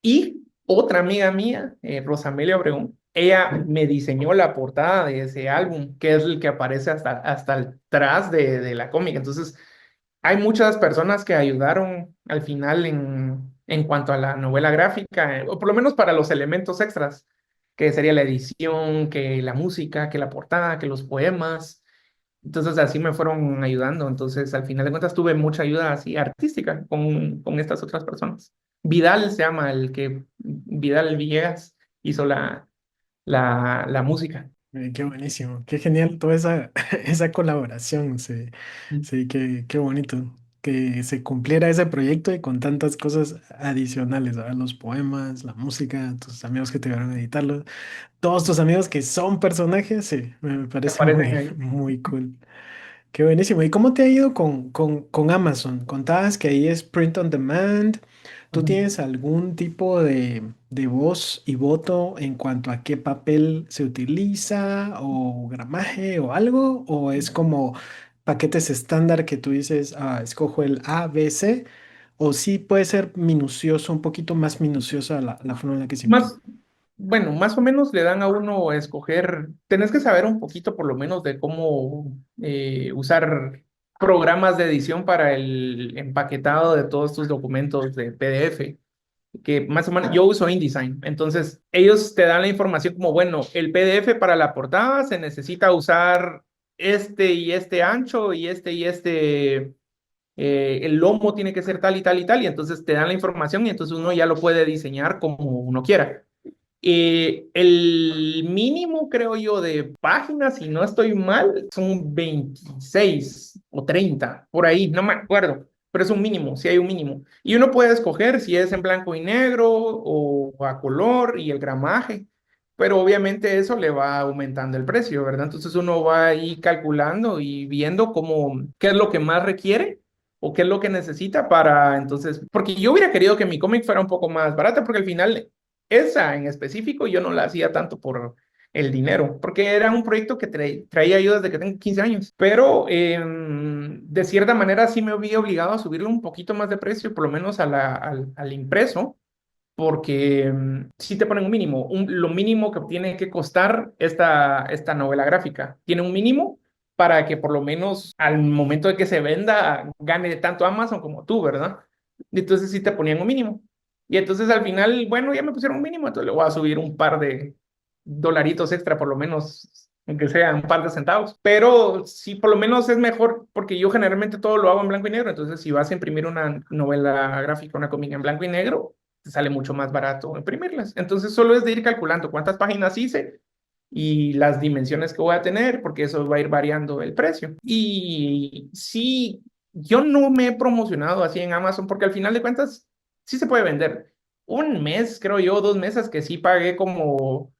Speaker 3: y otra amiga mía, Rosamelia Obregón, ella me diseñó la portada de ese álbum, que es el que aparece hasta atrás de la cómica. Entonces, hay muchas personas que ayudaron al final en cuanto a la novela gráfica, o por lo menos para los elementos extras, que sería la edición, que la música, que la portada, que los poemas. Entonces así me fueron ayudando. Entonces al final de cuentas tuve mucha ayuda así artística con estas otras personas. Vidal se llama Vidal Villegas hizo la música.
Speaker 2: Qué buenísimo, qué genial toda esa, esa colaboración. Sí, sí, qué bonito que se cumpliera ese proyecto y con tantas cosas adicionales, ¿verdad? Los poemas, la música, tus amigos que te ayudaron a editarlo, todos tus amigos que son personajes, sí, me parece
Speaker 3: Aparecen
Speaker 2: muy,
Speaker 3: ahí.
Speaker 2: muy cool. Qué buenísimo. ¿Y cómo te ha ido con Amazon? Contabas que ahí es print on demand. ¿Tú
Speaker 3: Ujú.
Speaker 2: tienes algún tipo de voz y voto en cuanto a qué papel se utiliza o gramaje o algo? ¿O es como paquetes estándar que tú dices, escojo el A, B, C? ¿O sí puede ser minucioso, un poquito más minuciosa la forma en la que se imprime?
Speaker 3: Más, bueno, más o menos le dan a uno a escoger, tenés que saber un poquito por lo menos de cómo usar programas de edición para el empaquetado de todos tus documentos de PDF, que más o menos yo uso InDesign, entonces ellos te dan la información como, bueno, el PDF para la portada se necesita usar este y este ancho y este, el lomo tiene que ser tal y tal y tal, y entonces te dan la información y entonces uno ya lo puede diseñar como uno quiera. El mínimo, creo yo, de páginas, si no estoy mal, son 26 o 30 por ahí, no me acuerdo, pero es un mínimo, sí hay un mínimo. Y uno puede escoger si es en blanco y negro o a color y el gramaje, pero obviamente eso le va aumentando el precio, ¿verdad? Entonces uno va ahí calculando y viendo qué es lo que más requiere o qué es lo que necesita para entonces, porque yo hubiera querido que mi cómic fuera un poco más barata, porque al final esa en específico yo no la hacía tanto por el dinero, porque era un proyecto que traía yo desde que tengo 15 años, pero de cierta manera sí me vi obligado a subirle un poquito más de precio, por lo menos al impreso, porque sí te ponen un mínimo, lo mínimo que tiene que costar esta novela gráfica. Tiene un mínimo para que por lo menos al momento de que se venda gane tanto Amazon como tú, ¿verdad? Y entonces sí te ponían un mínimo. Y entonces al final, bueno, ya me pusieron un mínimo, entonces le voy a subir un par de dolaritos extra, por lo menos, aunque sea un par de centavos. Pero sí, por lo menos es mejor, porque yo generalmente todo lo hago en blanco y negro. Entonces, si vas a imprimir una novela gráfica, una cómica en blanco y negro, te sale mucho más barato imprimirlas. Entonces, solo es de ir calculando cuántas páginas hice y las dimensiones que voy a tener, porque eso va a ir variando el precio. Y sí, yo no me he promocionado así en Amazon, porque al final de cuentas, sí se puede vender. Un mes, creo yo, 2 meses que sí pagué como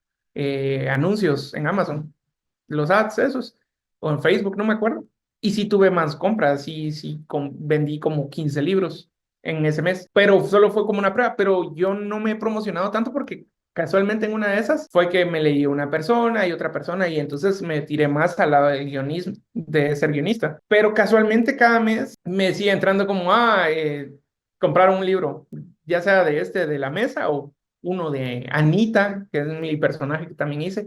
Speaker 3: anuncios en Amazon, los ads esos, o en Facebook, no me acuerdo. Y sí tuve más compras, sí, vendí como 15 libros en ese mes, pero solo fue como una prueba, pero yo no me he promocionado tanto porque casualmente en una de esas fue que me leí una persona y otra persona y entonces me tiré más al lado del guionismo, de ser guionista. Pero casualmente cada mes me sigue entrando como, comprar un libro, ya sea de la mesa uno de Anita, que es mi personaje que también hice,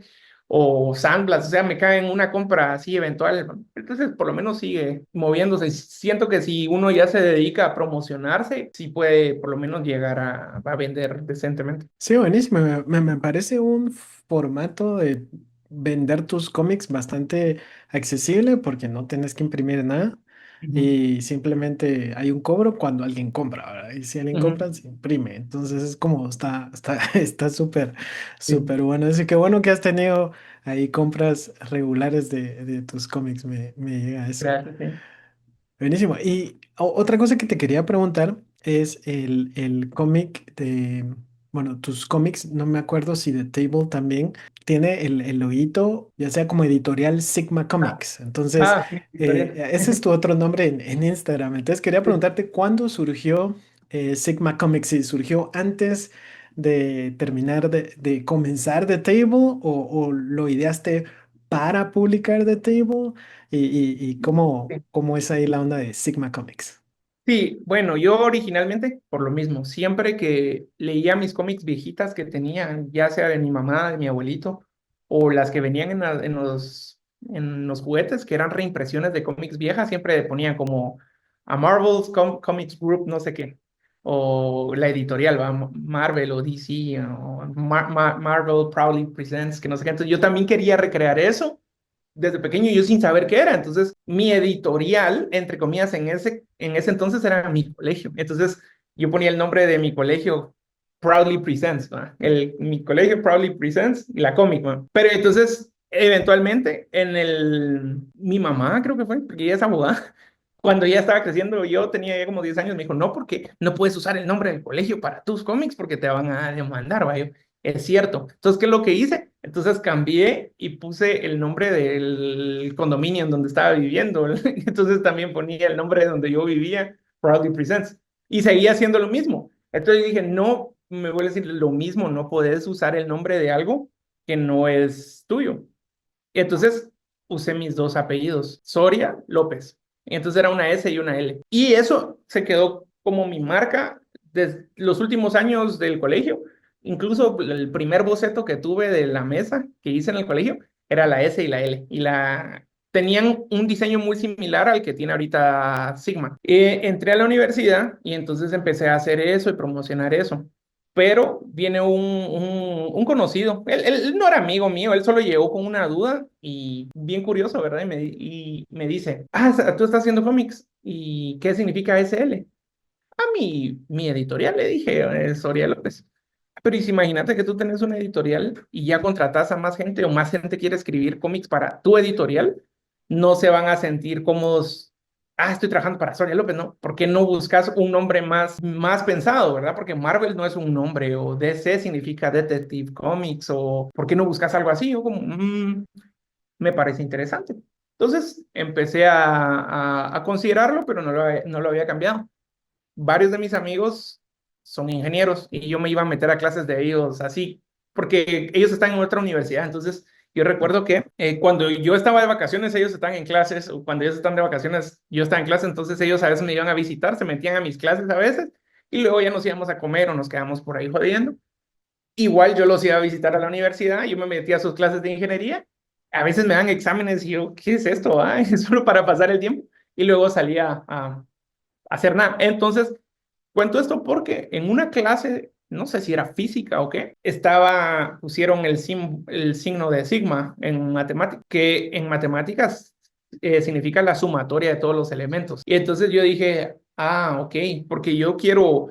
Speaker 3: o Sandblast, o sea, me cae en una compra así eventual, entonces por lo menos sigue moviéndose. Siento que si uno ya se dedica a promocionarse, sí puede por lo menos llegar a vender decentemente.
Speaker 2: Sí, buenísimo. Me parece un formato de vender tus cómics bastante accesible porque no tienes que imprimir nada
Speaker 3: Ujú,
Speaker 2: y simplemente hay un cobro cuando alguien compra, ¿verdad? Y si alguien
Speaker 3: ujú,
Speaker 2: compra, se imprime. Entonces es como está súper,
Speaker 3: sí,
Speaker 2: súper bueno. Así que bueno que has tenido ahí compras regulares de tus cómics. Me llega eso.
Speaker 3: gracias, sí.
Speaker 2: Buenísimo. Y otra cosa que te quería preguntar es el cómic de, bueno, tus cómics, no me acuerdo si The Table también tiene el loguito, ya sea como editorial Sigma
Speaker 3: Ah,
Speaker 2: Comics. Entonces,
Speaker 3: sí, Victoria.
Speaker 2: ese es tu otro nombre en Instagram. Entonces, quería
Speaker 3: Sí.
Speaker 2: preguntarte cuándo surgió Sigma Comics, si surgió antes de terminar de comenzar The Table o lo ideaste para publicar The Table. ¿Y cómo es ahí la onda de Sigma Comics?
Speaker 3: Sí, bueno, yo originalmente, por lo mismo, siempre que leía mis cómics viejitas que tenía, ya sea de mi mamá, de mi abuelito, o las que venían en los juguetes, que eran reimpresiones de cómics viejas, siempre ponían como a Marvel's Comics Group, no sé qué, o la editorial, ¿va? Marvel o DC, o Marvel Proudly Presents, que no sé qué. Entonces yo también quería recrear eso desde pequeño yo sin saber qué era. Entonces, mi editorial, entre comillas, en ese entonces era mi colegio. Entonces, yo ponía el nombre de mi colegio Proudly Presents, ¿va? Mi colegio Proudly Presents y la cómic, ¿va? Pero entonces, eventualmente, mi mamá creo que fue, porque ella es abogada, cuando ya estaba creciendo, yo tenía ya como 10 años, me dijo, no, porque no puedes usar el nombre del colegio para tus cómics porque te van a demandar, ¿va? Yo, es cierto. Entonces, ¿qué es lo que hice? Entonces cambié y puse el nombre del condominio en donde estaba viviendo. Entonces también ponía el nombre de donde yo vivía, Proudly Presents. Y seguía haciendo lo mismo. Entonces dije, no, me voy a decir lo mismo, no puedes usar el nombre de algo que no es tuyo. Y entonces usé mis dos apellidos, Soria López. Y entonces era una S y una L. Y eso se quedó como mi marca desde los últimos años del colegio. Incluso el primer boceto que tuve de la mesa que hice en el colegio era la S y la L. Tenían un diseño muy similar al que tiene ahorita Sigma. Entré a la universidad y entonces empecé a hacer eso y promocionar eso, pero viene un conocido. Él no era amigo mío, él solo llegó con una duda y bien curioso, ¿verdad? Y me dice, tú estás haciendo cómics, ¿y qué significa SL? A mi editorial le dije, Soria López. Pero y si imagínate que tú tenés una editorial y ya contratas a más gente o más gente quiere escribir cómics para tu editorial, no se van a sentir cómodos. Estoy trabajando para Sonia López, ¿no? ¿Por qué no buscas un nombre más pensado, ¿verdad? Porque Marvel no es un nombre, o DC significa Detective Comics, o ¿por qué no buscas algo así? Yo como, me parece interesante. Entonces empecé a considerarlo, pero no lo había cambiado. Varios de mis amigos son ingenieros y yo me iba a meter a clases de ellos así, porque ellos están en otra universidad. Entonces, yo recuerdo que cuando yo estaba de vacaciones, ellos estaban en clases, o cuando ellos están de vacaciones, yo estaba en clase. Entonces, ellos a veces me iban a visitar, se metían a mis clases a veces, y luego ya nos íbamos a comer o nos quedamos por ahí jodiendo. Igual yo los iba a visitar a la universidad, yo me metía a sus clases de ingeniería. A veces me dan exámenes y yo, ¿qué es esto? Es solo para pasar el tiempo. Y luego salía a hacer nada. Entonces, cuento esto porque en una clase, no sé si era física o qué, pusieron el signo de sigma en matemáticas, que en matemáticas significa la sumatoria de todos los elementos. Y entonces yo dije, ok, porque yo quiero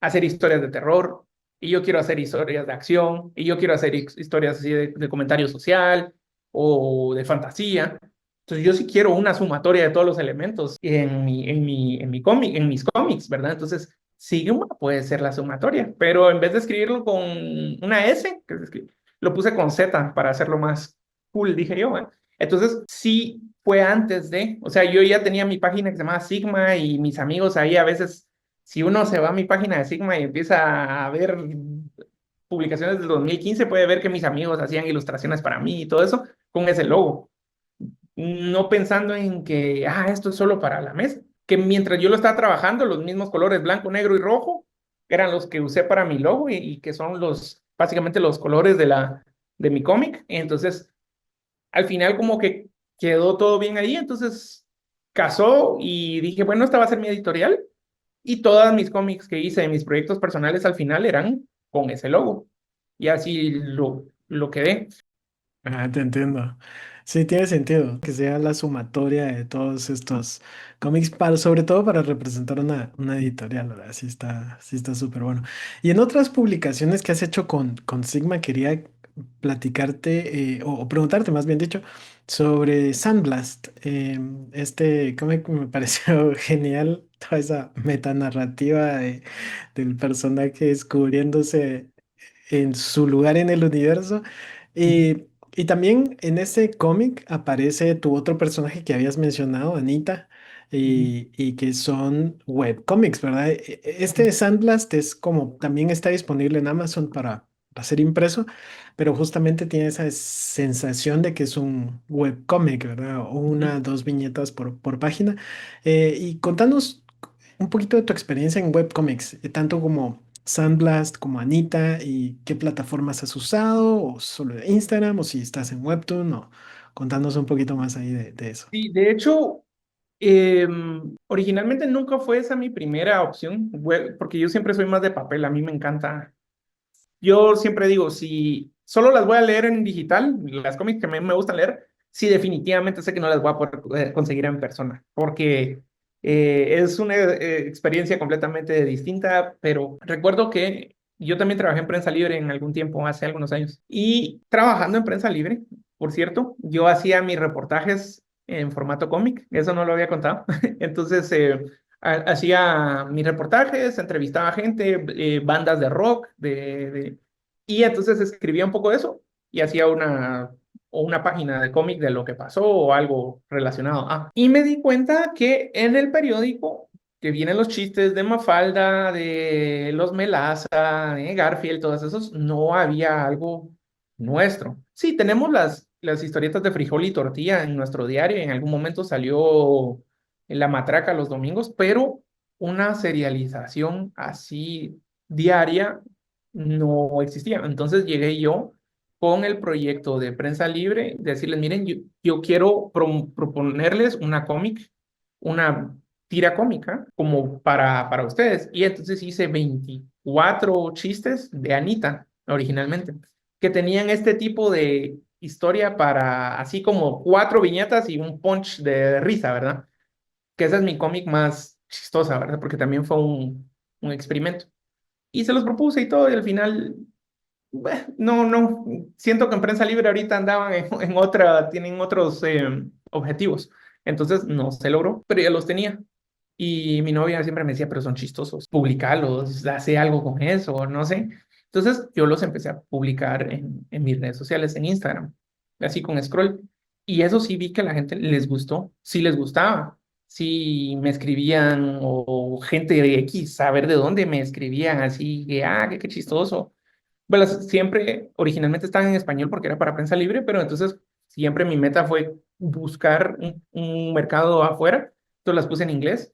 Speaker 3: hacer historias de terror, y yo quiero hacer historias de acción, y yo quiero hacer historias así de comentario social o de fantasía. Entonces yo sí quiero una sumatoria de todos los elementos en mi cómic, en mis cómics, ¿verdad? Entonces, Sigma puede ser la sumatoria, pero en vez de escribirlo con una S, lo puse con Z para hacerlo más cool, dije yo, ¿eh? Entonces, sí fue antes o sea, yo ya tenía mi página que se llamaba Sigma y mis amigos ahí a veces, si uno se va a mi página de Sigma y empieza a ver publicaciones del 2015, puede ver que mis amigos hacían ilustraciones para mí y todo eso con ese logo, no pensando en que, esto es solo para la mesa, que mientras yo lo estaba trabajando, los mismos colores blanco, negro y rojo eran los que usé para mi logo y que son básicamente los colores de mi cómic. Entonces, al final como que quedó todo bien ahí, entonces casó y dije, bueno, esta va a ser mi editorial y todas mis cómics que hice, mis proyectos personales al final eran con ese logo. Y así lo quedé.
Speaker 2: Ah, te entiendo. Sí, tiene sentido que sea la sumatoria de todos estos cómics, sobre todo para representar una editorial, ¿verdad? Sí está súper bueno. Y en otras publicaciones que has hecho con Sigma, quería platicarte, o preguntarte más bien dicho, sobre Sandblast. Este cómic me pareció genial, toda esa metanarrativa del personaje descubriéndose en su lugar en el universo. Y también en ese cómic aparece tu otro personaje que habías mencionado, Anita, y que son webcómics, ¿verdad? Este Sandblast es como también está disponible en Amazon para ser impreso, pero justamente tiene esa sensación de que es un webcómic, ¿verdad? O una, dos viñetas por página. Y contanos un poquito de tu experiencia en webcomics, tanto como Sandblast, como Anita, y qué plataformas has usado, o solo Instagram, o si estás en Webtoon, o contanos un poquito más ahí de eso.
Speaker 3: Sí, de hecho, originalmente nunca fue esa mi primera opción, porque yo siempre soy más de papel, a mí me encanta. Yo siempre digo, si solo las voy a leer en digital, las cómics que me gustan leer, sí definitivamente sé que no las voy a poder conseguir en persona, porque es una experiencia completamente distinta, pero recuerdo que yo también trabajé en prensa libre en algún tiempo, hace algunos años, y trabajando en prensa libre, por cierto, yo hacía mis reportajes en formato cómic, eso no lo había contado, entonces hacía mis reportajes, entrevistaba gente, bandas de rock, y entonces escribía un poco de eso y hacía una página de cómic de lo que pasó o algo relacionado. Y me di cuenta que en el periódico, que vienen los chistes de Mafalda, de los Melaza, de Garfield, todos esos, no había algo nuestro. Sí, tenemos las historietas de frijol y tortilla en nuestro diario, y en algún momento salió en La Matraca los domingos, pero una serialización así diaria no existía. Entonces llegué yo con el proyecto de Prensa Libre, decirles, miren, yo quiero proponerles una cómic, una tira cómica, como para ustedes. Y entonces hice 24 chistes de Anita, originalmente, que tenían este tipo de historia para, así como cuatro viñetas y un punch de risa, ¿verdad? Que esa es mi cómic más chistosa, ¿verdad? Porque también fue un experimento. Y se los propuse y todo, y al final, no, siento que en prensa libre ahorita andaban en otra, tienen otros objetivos. Entonces no se logró, pero ya los tenía. Y mi novia siempre me decía, pero son chistosos, publicalos, hace algo con eso, no sé. Entonces yo los empecé a publicar en mis redes sociales, en Instagram, así con scroll. Y eso sí vi que a la gente les gustó, sí les gustaba. Sí me escribían o gente de X, saber de dónde me escribían, así que, qué chistoso. Bueno, siempre originalmente estaban en español porque era para prensa libre, pero entonces siempre mi meta fue buscar un mercado afuera. Entonces las puse en inglés,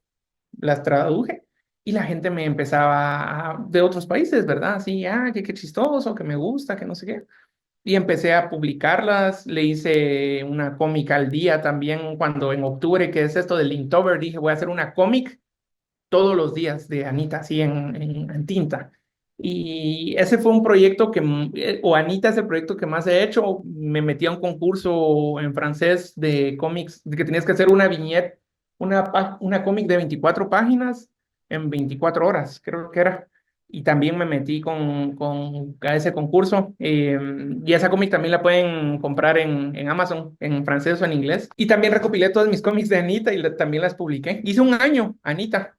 Speaker 3: las traduje y la gente me empezaba de otros países, ¿verdad? Así, qué chistoso, que me gusta, que no sé qué. Y empecé a publicarlas, le hice una cómica al día también cuando en octubre, que es esto del Inktober, dije, voy a hacer una cómic todos los días de Anita, así en tinta. Y ese fue un proyecto o Anita es el proyecto que más he hecho. Me metí a un concurso en francés de cómics, de que tenías que hacer una viñeta, una cómic de 24 páginas en 24 horas, creo que era. Y también me metí a ese concurso. Y esa cómic también la pueden comprar en Amazon, en francés o en inglés. Y también recopilé todos mis cómics de Anita y también las publiqué. Hice un año, Anita.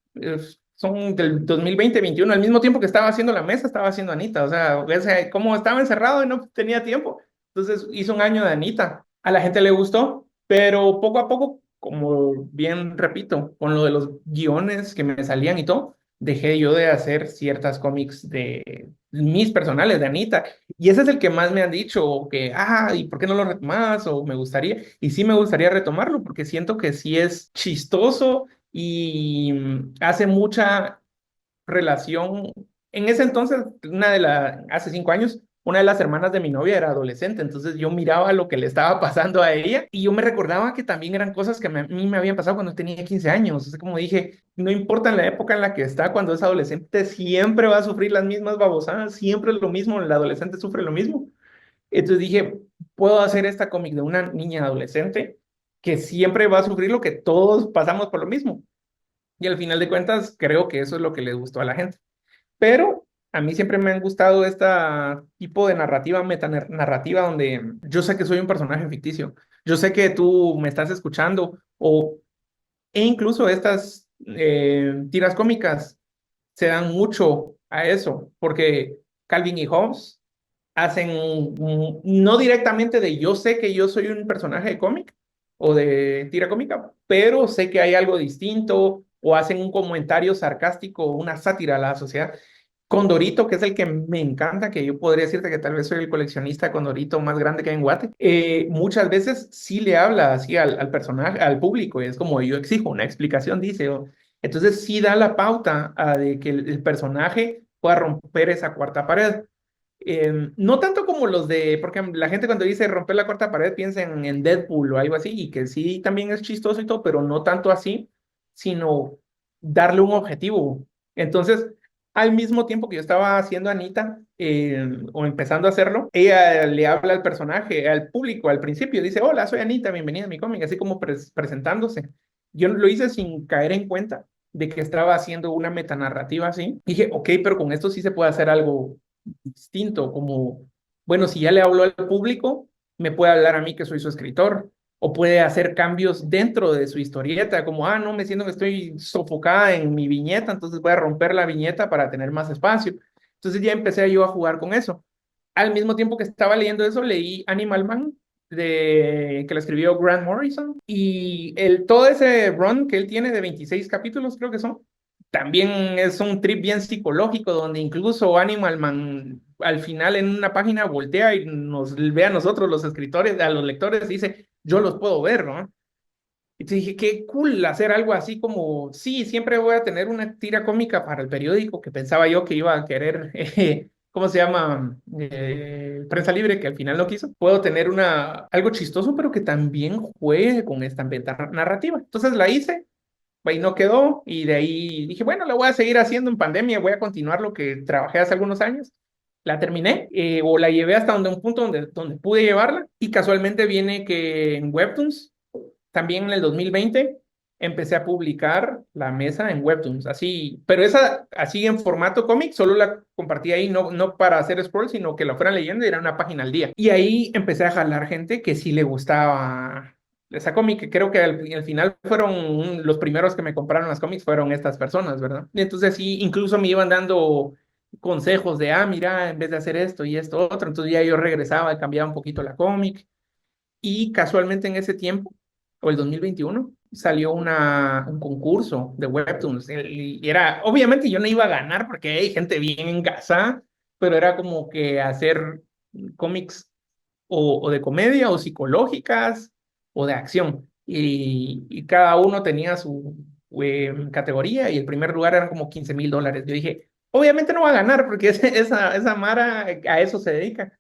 Speaker 3: Son del 2020-21, al mismo tiempo que estaba haciendo la mesa, estaba haciendo Anita, o sea, como estaba encerrado y no tenía tiempo, entonces hizo un año de Anita. A la gente le gustó, pero poco a poco, como bien repito, con lo de los guiones que me salían y todo, dejé yo de hacer ciertas cómics de mis personales de Anita, y ese es el que más me han dicho que, ¿y por qué no lo retomas? O me gustaría, y sí me gustaría retomarlo, porque siento que sí es chistoso y hace mucha relación en ese entonces, hace 5 años, una de las hermanas de mi novia era adolescente, entonces yo miraba lo que le estaba pasando a ella y yo me recordaba que también eran cosas que a mí me habían pasado cuando tenía 15 años. Es como dije, no importa en la época en la que está, cuando es adolescente, siempre va a sufrir las mismas babosadas, siempre es lo mismo, el adolescente sufre lo mismo. Entonces dije, puedo hacer esta cómic de una niña adolescente que siempre va a sufrir lo que todos pasamos por lo mismo. Y al final de cuentas, creo que eso es lo que le gustó a la gente. Pero a mí siempre me han gustado esta tipo de narrativa, metanarrativa, donde yo sé que soy un personaje ficticio. Yo sé que tú me estás escuchando, e incluso estas tiras cómicas se dan mucho a eso, porque Calvin y Hobbes hacen, no directamente de yo sé que yo soy un personaje de cómic o de tira cómica, pero sé que hay algo distinto o hacen un comentario sarcástico, una sátira a la sociedad. Condorito, que es el que me encanta, que yo podría decirte que tal vez soy el coleccionista de Condorito más grande que hay en Guate, muchas veces sí le habla así al personaje, al público, y es como yo exijo una explicación, dice, entonces sí da la pauta de que el personaje pueda romper esa cuarta pared. No tanto como los de, porque la gente cuando dice romper la cuarta pared piensa en Deadpool o algo así, y que sí también es chistoso y todo, pero no tanto así, sino darle un objetivo. Entonces, al mismo tiempo que yo estaba haciendo a Anita, o empezando a hacerlo, ella le habla al personaje, al público al principio, dice, hola, soy Anita, bienvenida a mi cómic, así como presentándose. Yo lo hice sin caer en cuenta de que estaba haciendo una metanarrativa así. Dije, ok, pero con esto sí se puede hacer algo distinto, como, bueno, si ya le habló al público, me puede hablar a mí que soy su escritor, o puede hacer cambios dentro de su historieta, como, no, me siento que estoy sofocada en mi viñeta, entonces voy a romper la viñeta para tener más espacio. Entonces ya empecé yo a jugar con eso. Al mismo tiempo que estaba leyendo eso, leí Animal Man, que lo escribió Grant Morrison, y todo ese run que él tiene de 26 capítulos, creo que son, también es un trip bien psicológico, donde incluso Animal Man al final en una página voltea y nos ve a nosotros los escritores, a los lectores, y dice, yo los puedo ver, ¿no? Y te dije, qué cool hacer algo así como, sí, siempre voy a tener una tira cómica para el periódico que pensaba yo que iba a querer, ¿cómo se llama? Prensa Libre, que al final no quiso. Puedo tener algo chistoso, pero que también juegue con esta narrativa. Entonces la hice, ahí no quedó, y de ahí dije, bueno, la voy a seguir haciendo en pandemia, voy a continuar lo que trabajé hace algunos años. La terminé, o la llevé hasta un punto donde pude llevarla, y casualmente viene que en Webtoons también en el 2020 empecé a publicar La Mesa en Webtoons, así, pero esa así en formato cómic, solo la compartí ahí, no para hacer scroll, sino que la fueran leyendo y era una página al día. Y ahí empecé a jalar gente que sí le gustaba esa cómic, que creo que al final fueron los primeros que me compraron las cómics, fueron estas personas, ¿verdad? Y entonces sí, incluso me iban dando consejos de, mira, en vez de hacer esto y esto otro, entonces ya yo regresaba y cambiaba un poquito la cómic. Y casualmente en ese tiempo, o el 2021 salió un concurso de Webtoons. Y era, obviamente yo no iba a ganar porque hay gente bien engasada, pero era como que hacer cómics o de comedia o psicológicas o de acción. Y cada uno tenía su categoría y el primer lugar eran como $15,000. Yo dije, obviamente no va a ganar porque esa Mara a eso se dedica,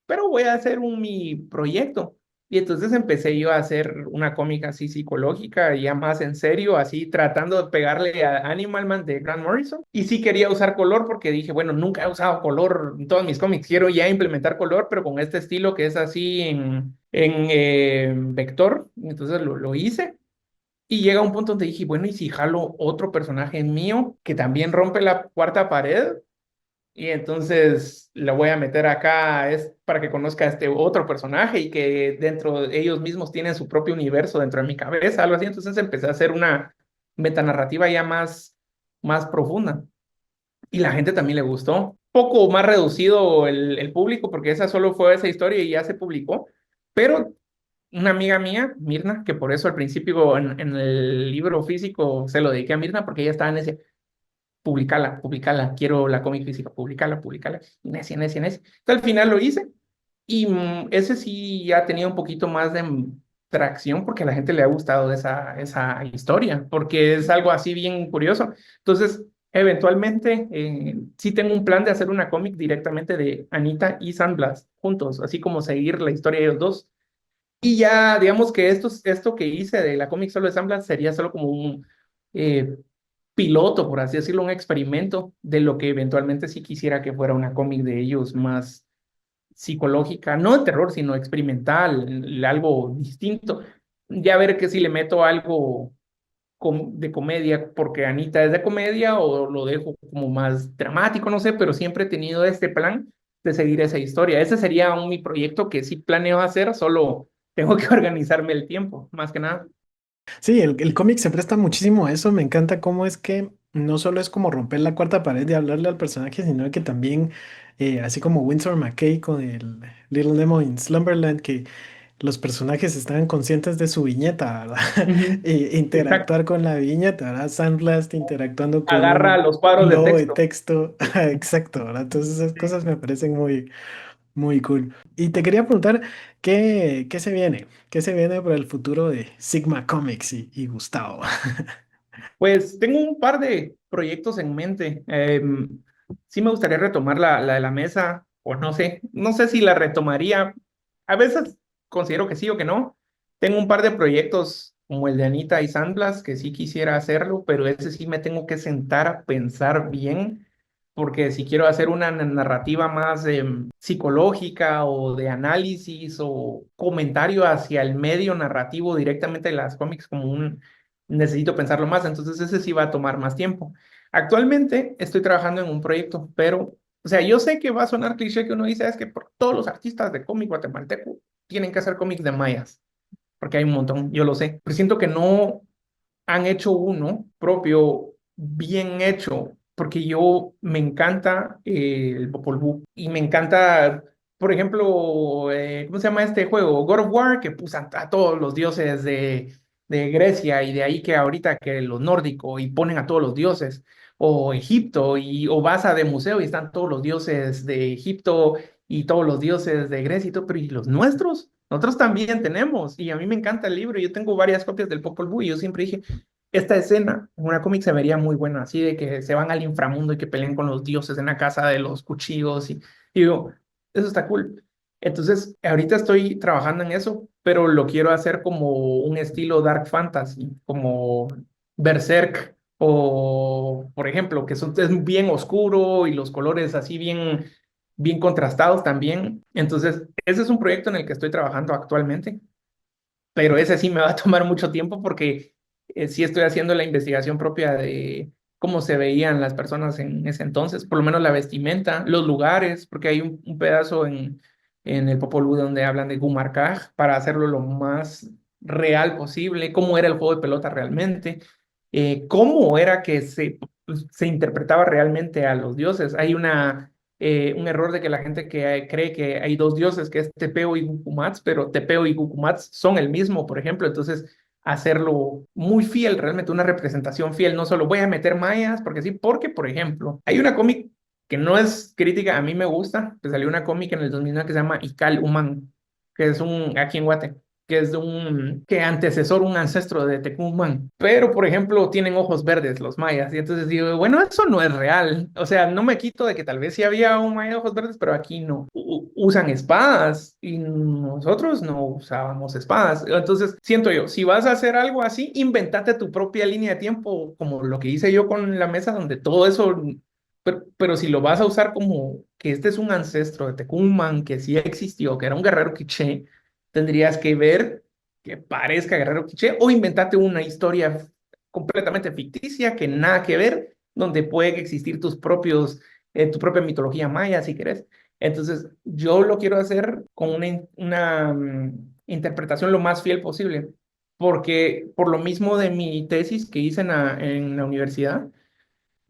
Speaker 3: pero voy a hacer mi proyecto. Y entonces empecé yo a hacer una cómica así psicológica, ya más en serio, así tratando de pegarle a Animal Man de Grant Morrison. Y sí quería usar color porque dije, bueno, nunca he usado color en todos mis cómics, quiero ya implementar color, pero con este estilo que es así en vector. Entonces lo hice. Y llega un punto donde dije, bueno, ¿y si jalo otro personaje mío que también rompe la cuarta pared? Y entonces la voy a meter acá es para que conozca a este otro personaje y que dentro de ellos mismos tienen su propio universo dentro de mi cabeza, algo así. Entonces empecé a hacer una metanarrativa ya más profunda. Y la gente también le gustó. Poco más reducido el público, porque esa solo fue esa historia y ya se publicó. Pero una amiga mía, Mirna, que por eso al principio en el libro físico se lo dediqué a Mirna, porque ella estaba en ese, publicala, quiero la cómic física, publicala, necia, necia, necia. Entonces, al final lo hice y ese sí ya ha tenido un poquito más de tracción porque a la gente le ha gustado esa historia, porque es algo así bien curioso. Entonces, Eventualmente, sí tengo un plan de hacer una cómic directamente de Anita y Sandblast juntos, así como seguir la historia de ellos dos. Y ya, digamos que esto que hice de la cómic solo de Sandblast sería solo como un eh, piloto, por así decirlo, un experimento de lo que eventualmente sí quisiera que fuera una cómic de ellos más psicológica, no de terror, sino experimental, algo distinto. Ya ver que si le meto algo de comedia, porque Anita es de comedia, o lo dejo como más dramático, no sé, pero siempre he tenido este plan de seguir esa historia. Ese sería mi proyecto que sí planeo hacer, solo tengo que organizarme el tiempo, más que nada.
Speaker 2: Sí, el cómic se presta muchísimo a eso. Me encanta cómo es que no solo es como romper la cuarta pared de hablarle al personaje, sino que también, así como Winsor McCay con el Little Nemo in Slumberland, que los personajes estaban conscientes de su viñeta, ¿verdad?
Speaker 3: Ujú. Exacto.
Speaker 2: Interactuar con la viñeta, ¿verdad? Sandblast interactuando con
Speaker 3: Agarra
Speaker 2: un
Speaker 3: los cuadros de
Speaker 2: globo de
Speaker 3: texto.
Speaker 2: texto. Exacto, ¿verdad? Entonces esas
Speaker 3: Sí.
Speaker 2: cosas me parecen muy, muy cool. Y te quería preguntar, ¿qué se viene? ¿Qué se viene para el futuro de Sigma Comics y Gustavo?
Speaker 3: Pues tengo un par de proyectos en mente. Sí me gustaría retomar la de la mesa, o no sé si la retomaría. A veces considero que sí o que no. Tengo un par de proyectos como el de Anita y Sandblas que sí quisiera hacerlo, pero ese sí me tengo que sentar a pensar bien, porque si quiero hacer una narrativa más psicológica o de análisis o comentario hacia el medio narrativo directamente de las cómics como un necesito pensarlo más, entonces ese sí va a tomar más tiempo. Actualmente estoy trabajando en un proyecto, pero, o sea, yo sé que va a sonar cliché que uno dice, es que por todos los artistas de cómic guatemalteco tienen que hacer cómics de mayas, porque hay un montón, yo lo sé, pero siento que no han hecho uno propio bien hecho, porque yo me encanta el Popol Vuh y me encanta, por ejemplo, ¿cómo se llama este juego? God of War, que puso a todos los dioses de Grecia y de ahí que ahorita que los nórdicos y ponen a todos los dioses, o Egipto, o vas a de museo y están todos los dioses de Egipto y todos los dioses de Grecia y todo, pero ¿y los nuestros? Nosotros también tenemos, y a mí me encanta el libro, yo tengo varias copias del Popol Vuh y yo siempre dije, esta escena en una cómic se vería muy buena, así de que se van al inframundo y que peleen con los dioses en la casa de los cuchillos y digo, eso está cool. Entonces, ahorita estoy trabajando en eso, pero lo quiero hacer como un estilo dark fantasy, como Berserk o, por ejemplo, es bien oscuro y los colores así bien contrastados también. Entonces, ese es un proyecto en el que estoy trabajando actualmente, pero ese sí me va a tomar mucho tiempo porque sí estoy haciendo la investigación propia de cómo se veían las personas en ese entonces, por lo menos la vestimenta, los lugares, porque hay un pedazo en el Popol Vuh donde hablan de Gumarcaj para hacerlo lo más real posible, cómo era el juego de pelota realmente, cómo era que se interpretaba realmente a los dioses. Hay un error de que la gente que cree que hay dos dioses, que es Tepeo y Gucumatz, pero Tepeo y Gucumatz son el mismo, por ejemplo. Entonces, hacerlo muy fiel, realmente una representación fiel, no solo voy a meter mayas, porque sí, porque, por ejemplo, hay una cómic que no es crítica, a mí me gusta, que salió una cómic en el 2009 que se llama Ikal Human, que es aquí en Guate, que es de que antecesor, un ancestro de Tecumán. Pero, por ejemplo, tienen ojos verdes los mayas. Y entonces digo, bueno, eso no es real. O sea, no me quito de que tal vez sí había un maya de ojos verdes, pero aquí no. Usan espadas y nosotros no usábamos espadas. Entonces, siento yo, si vas a hacer algo así, inventate tu propia línea de tiempo, como lo que hice yo con la mesa, donde todo eso. Pero si lo vas a usar como que este es un ancestro de Tecumán, que sí existió, que era un guerrero quiché, tendrías que ver que parezca Guerrero Quiché o inventate una historia completamente ficticia que nada que ver, donde puede existir tu propia mitología maya, si querés. Entonces, yo lo quiero hacer con una interpretación lo más fiel posible, porque por lo mismo de mi tesis que hice en la universidad,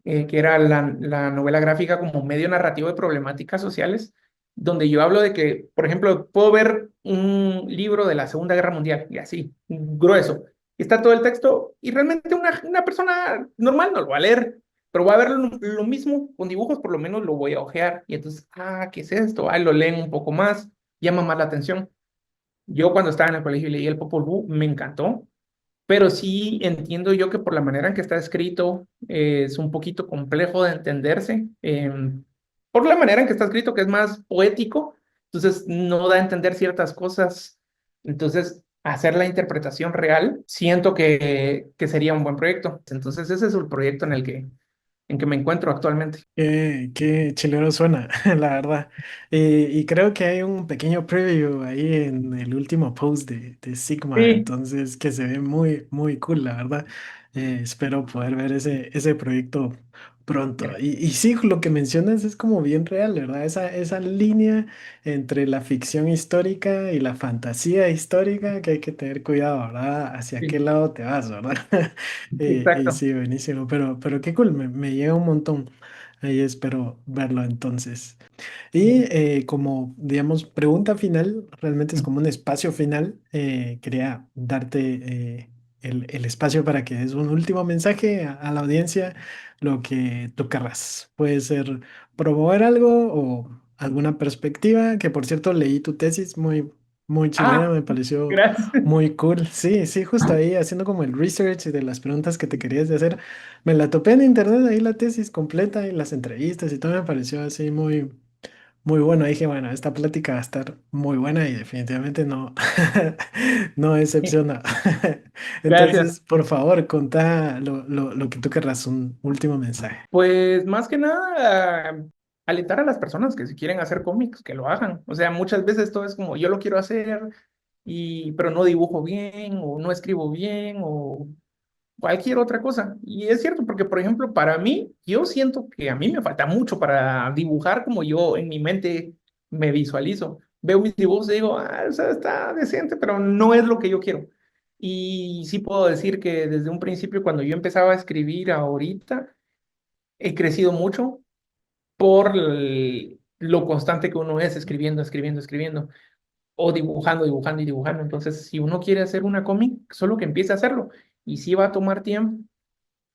Speaker 3: que era la novela gráfica como medio narrativo de problemáticas sociales, donde yo hablo de que, por ejemplo, puedo ver un libro de la Segunda Guerra Mundial, y así, grueso, y está todo el texto, y realmente una persona normal no lo va a leer, pero va a ver lo mismo con dibujos, por lo menos lo voy a ojear, y entonces, ¿qué es esto? Lo leen un poco más, llama más la atención. Yo cuando estaba en el colegio y leí el Popol Vuh, me encantó, pero sí entiendo yo que por la manera en que está escrito es un poquito complejo de entenderse, por la manera en que está escrito, que es más poético, entonces no da a entender ciertas cosas, entonces hacer la interpretación real, siento que sería un buen proyecto. Entonces ese es el proyecto en que me encuentro actualmente.
Speaker 2: Qué chileno suena, la verdad. Y creo que hay un pequeño preview ahí en el último post de Sigma,
Speaker 3: Sí,
Speaker 2: entonces que se ve muy, muy cool, la verdad. Espero poder ver ese proyecto pronto. Y sí, lo que mencionas es como bien real, ¿verdad? Esa línea entre la ficción histórica y la fantasía histórica que hay que tener cuidado, ¿verdad? Hacia qué
Speaker 3: sí,
Speaker 2: lado te vas, ¿verdad? Y
Speaker 3: exacto.
Speaker 2: sí, buenísimo, pero qué cool, me llega un montón. Ahí espero verlo entonces. Y como, digamos, pregunta final, realmente es como un espacio final. Quería darte el espacio para que des un último mensaje a la audiencia, lo que tú querrás. Puede ser promover algo o alguna perspectiva, que por cierto leí tu tesis muy, muy chilena,
Speaker 3: Ah,
Speaker 2: me pareció
Speaker 3: gracias.
Speaker 2: muy cool. Sí, sí, justo ahí haciendo como el research de las preguntas que te querías de hacer. Me la topé en internet, ahí la tesis completa y las entrevistas y todo me pareció así muy, muy bueno. Dije, bueno, esta plática va a estar muy buena y definitivamente no, no decepciona.
Speaker 3: Gracias.
Speaker 2: Entonces, por favor, contá lo que tú querrás, un último mensaje.
Speaker 3: Pues más que nada, alentar a las personas que si quieren hacer cómics, que lo hagan. O sea, muchas veces todo es como, yo lo quiero hacer, pero no dibujo bien, o no escribo bien, o cualquier otra cosa. Y es cierto, porque por ejemplo, para mí, yo siento que a mí me falta mucho para dibujar como yo en mi mente me visualizo. Veo mis dibujos y digo, ah, o sea, está decente, pero no es lo que yo quiero. Y sí puedo decir que desde un principio, cuando yo empezaba a escribir ahorita, he crecido mucho por lo constante que uno es escribiendo, escribiendo, escribiendo, o dibujando, dibujando y dibujando. Entonces, si uno quiere hacer una cómic, solo que empiece a hacerlo. Y sí va a tomar tiempo,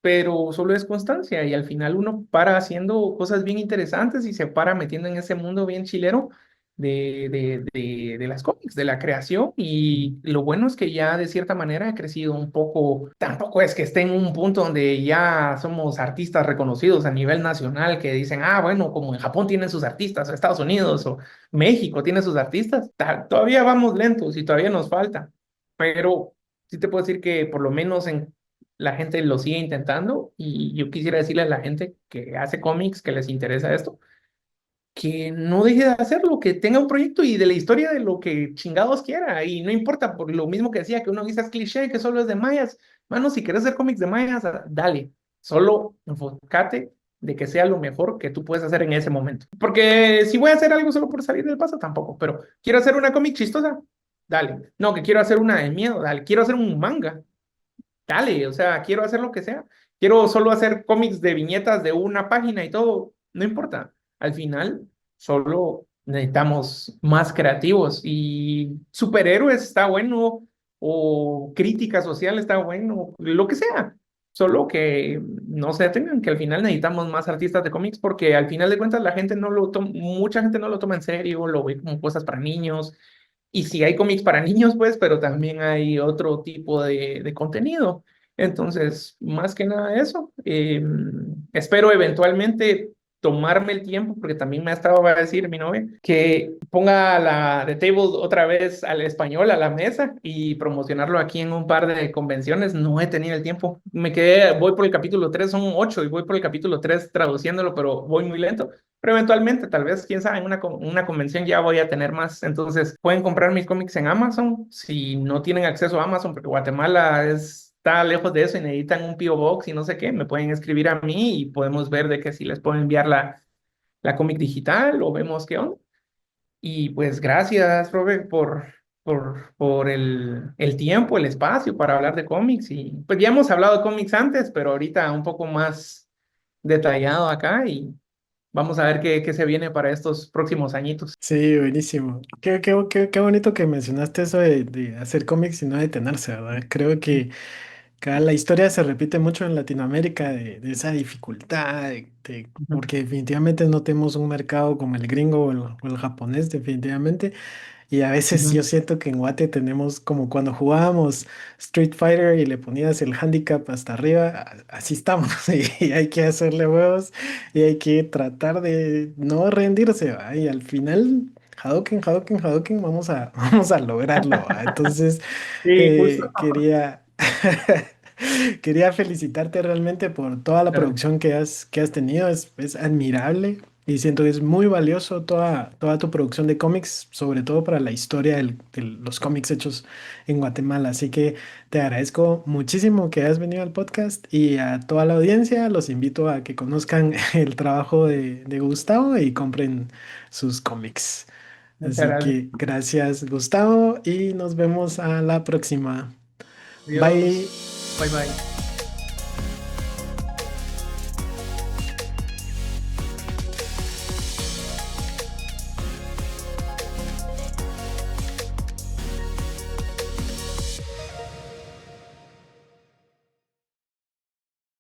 Speaker 3: pero solo es constancia y al final uno para haciendo cosas bien interesantes y se para metiendo en ese mundo bien chilero de las cómics, de la creación y lo bueno es que ya de cierta manera he crecido un poco, tampoco es que esté en un punto donde ya somos artistas reconocidos a nivel nacional que dicen, ah, bueno, como en Japón tienen sus artistas o Estados Unidos o México tiene sus artistas, todavía vamos lentos y todavía nos falta, pero sí te puedo decir que por lo menos en la gente lo sigue intentando y yo quisiera decirle a la gente que hace cómics, que les interesa esto, que no deje de hacerlo, que tenga un proyecto y de la historia de lo que chingados quiera y no importa, por lo mismo que decía, que uno dice es cliché, que solo es de mayas, mano, si quieres hacer cómics de mayas, dale, solo enfócate de que sea lo mejor que tú puedes hacer en ese momento. Porque si voy a hacer algo solo por salir del paso, tampoco, pero quiero hacer una cómic chistosa, dale. No, que quiero hacer una de miedo, dale. Quiero hacer un manga, dale, o sea, quiero hacer lo que sea. Quiero solo hacer cómics de viñetas de una página y todo, no importa. Al final, solo necesitamos más creativos y superhéroes está bueno o crítica social está bueno, lo que sea. Solo que no se detengan, que al final necesitamos más artistas de cómics porque al final de cuentas la gente no lo toma, mucha gente no lo toma en serio, lo ve como cosas para niños y sí hay cómics para niños, pues, pero también hay otro tipo de contenido. Entonces, más que nada eso. Espero eventualmente tomarme el tiempo, porque también me ha estado a decir mi novia, que ponga la The Table otra vez al español, a la mesa, y promocionarlo aquí en un par de convenciones. No he tenido el tiempo. Me quedé, voy por el capítulo 3 son 8 y voy por el capítulo 3 traduciéndolo, pero voy muy lento. Pero eventualmente, tal vez, quién sabe, en una convención ya voy a tener más. Entonces, pueden comprar mis cómics en Amazon si no tienen acceso a Amazon, porque Guatemala está lejos de eso y necesitan un P.O. Box y no sé qué. Me pueden escribir a mí y podemos ver de que si les puedo enviar la cómic digital o vemos qué onda. Y pues gracias, Robert, por el tiempo, el espacio para hablar de cómics. Y pues ya hemos hablado de cómics antes, pero ahorita un poco más detallado acá y vamos a ver qué se viene para estos próximos añitos.
Speaker 2: Sí, buenísimo. Qué bonito que mencionaste eso de hacer cómics y no detenerse, ¿verdad? Creo que acá la historia se repite mucho en Latinoamérica de esa dificultad,
Speaker 3: Ujú.
Speaker 2: porque definitivamente no tenemos un mercado como el gringo o el japonés, definitivamente. Y a veces yo
Speaker 3: Ujú.
Speaker 2: siento que en Guate tenemos como cuando jugábamos Street Fighter y le ponías el handicap hasta arriba, así estamos. Y hay que hacerle huevos y hay que tratar de no rendirse, ¿va? Y al final, Hadouken, Hadouken, Hadouken, vamos a lograrlo, ¿va? Entonces,
Speaker 3: Sí, justo.
Speaker 2: quería... Quería felicitarte realmente por toda la
Speaker 3: Claro.
Speaker 2: producción que has tenido. Es admirable y siento que es muy valioso toda tu producción de cómics, sobre todo para la historia de los cómics hechos en Guatemala. Así que te agradezco muchísimo que hayas venido al podcast y a toda la audiencia los invito a que conozcan el trabajo de Gustavo y compren sus cómics.
Speaker 3: Muchas
Speaker 2: Así
Speaker 3: gracias.
Speaker 2: que gracias, Gustavo, y nos vemos a la próxima.
Speaker 3: Adiós.
Speaker 2: Bye.
Speaker 3: Bye bye.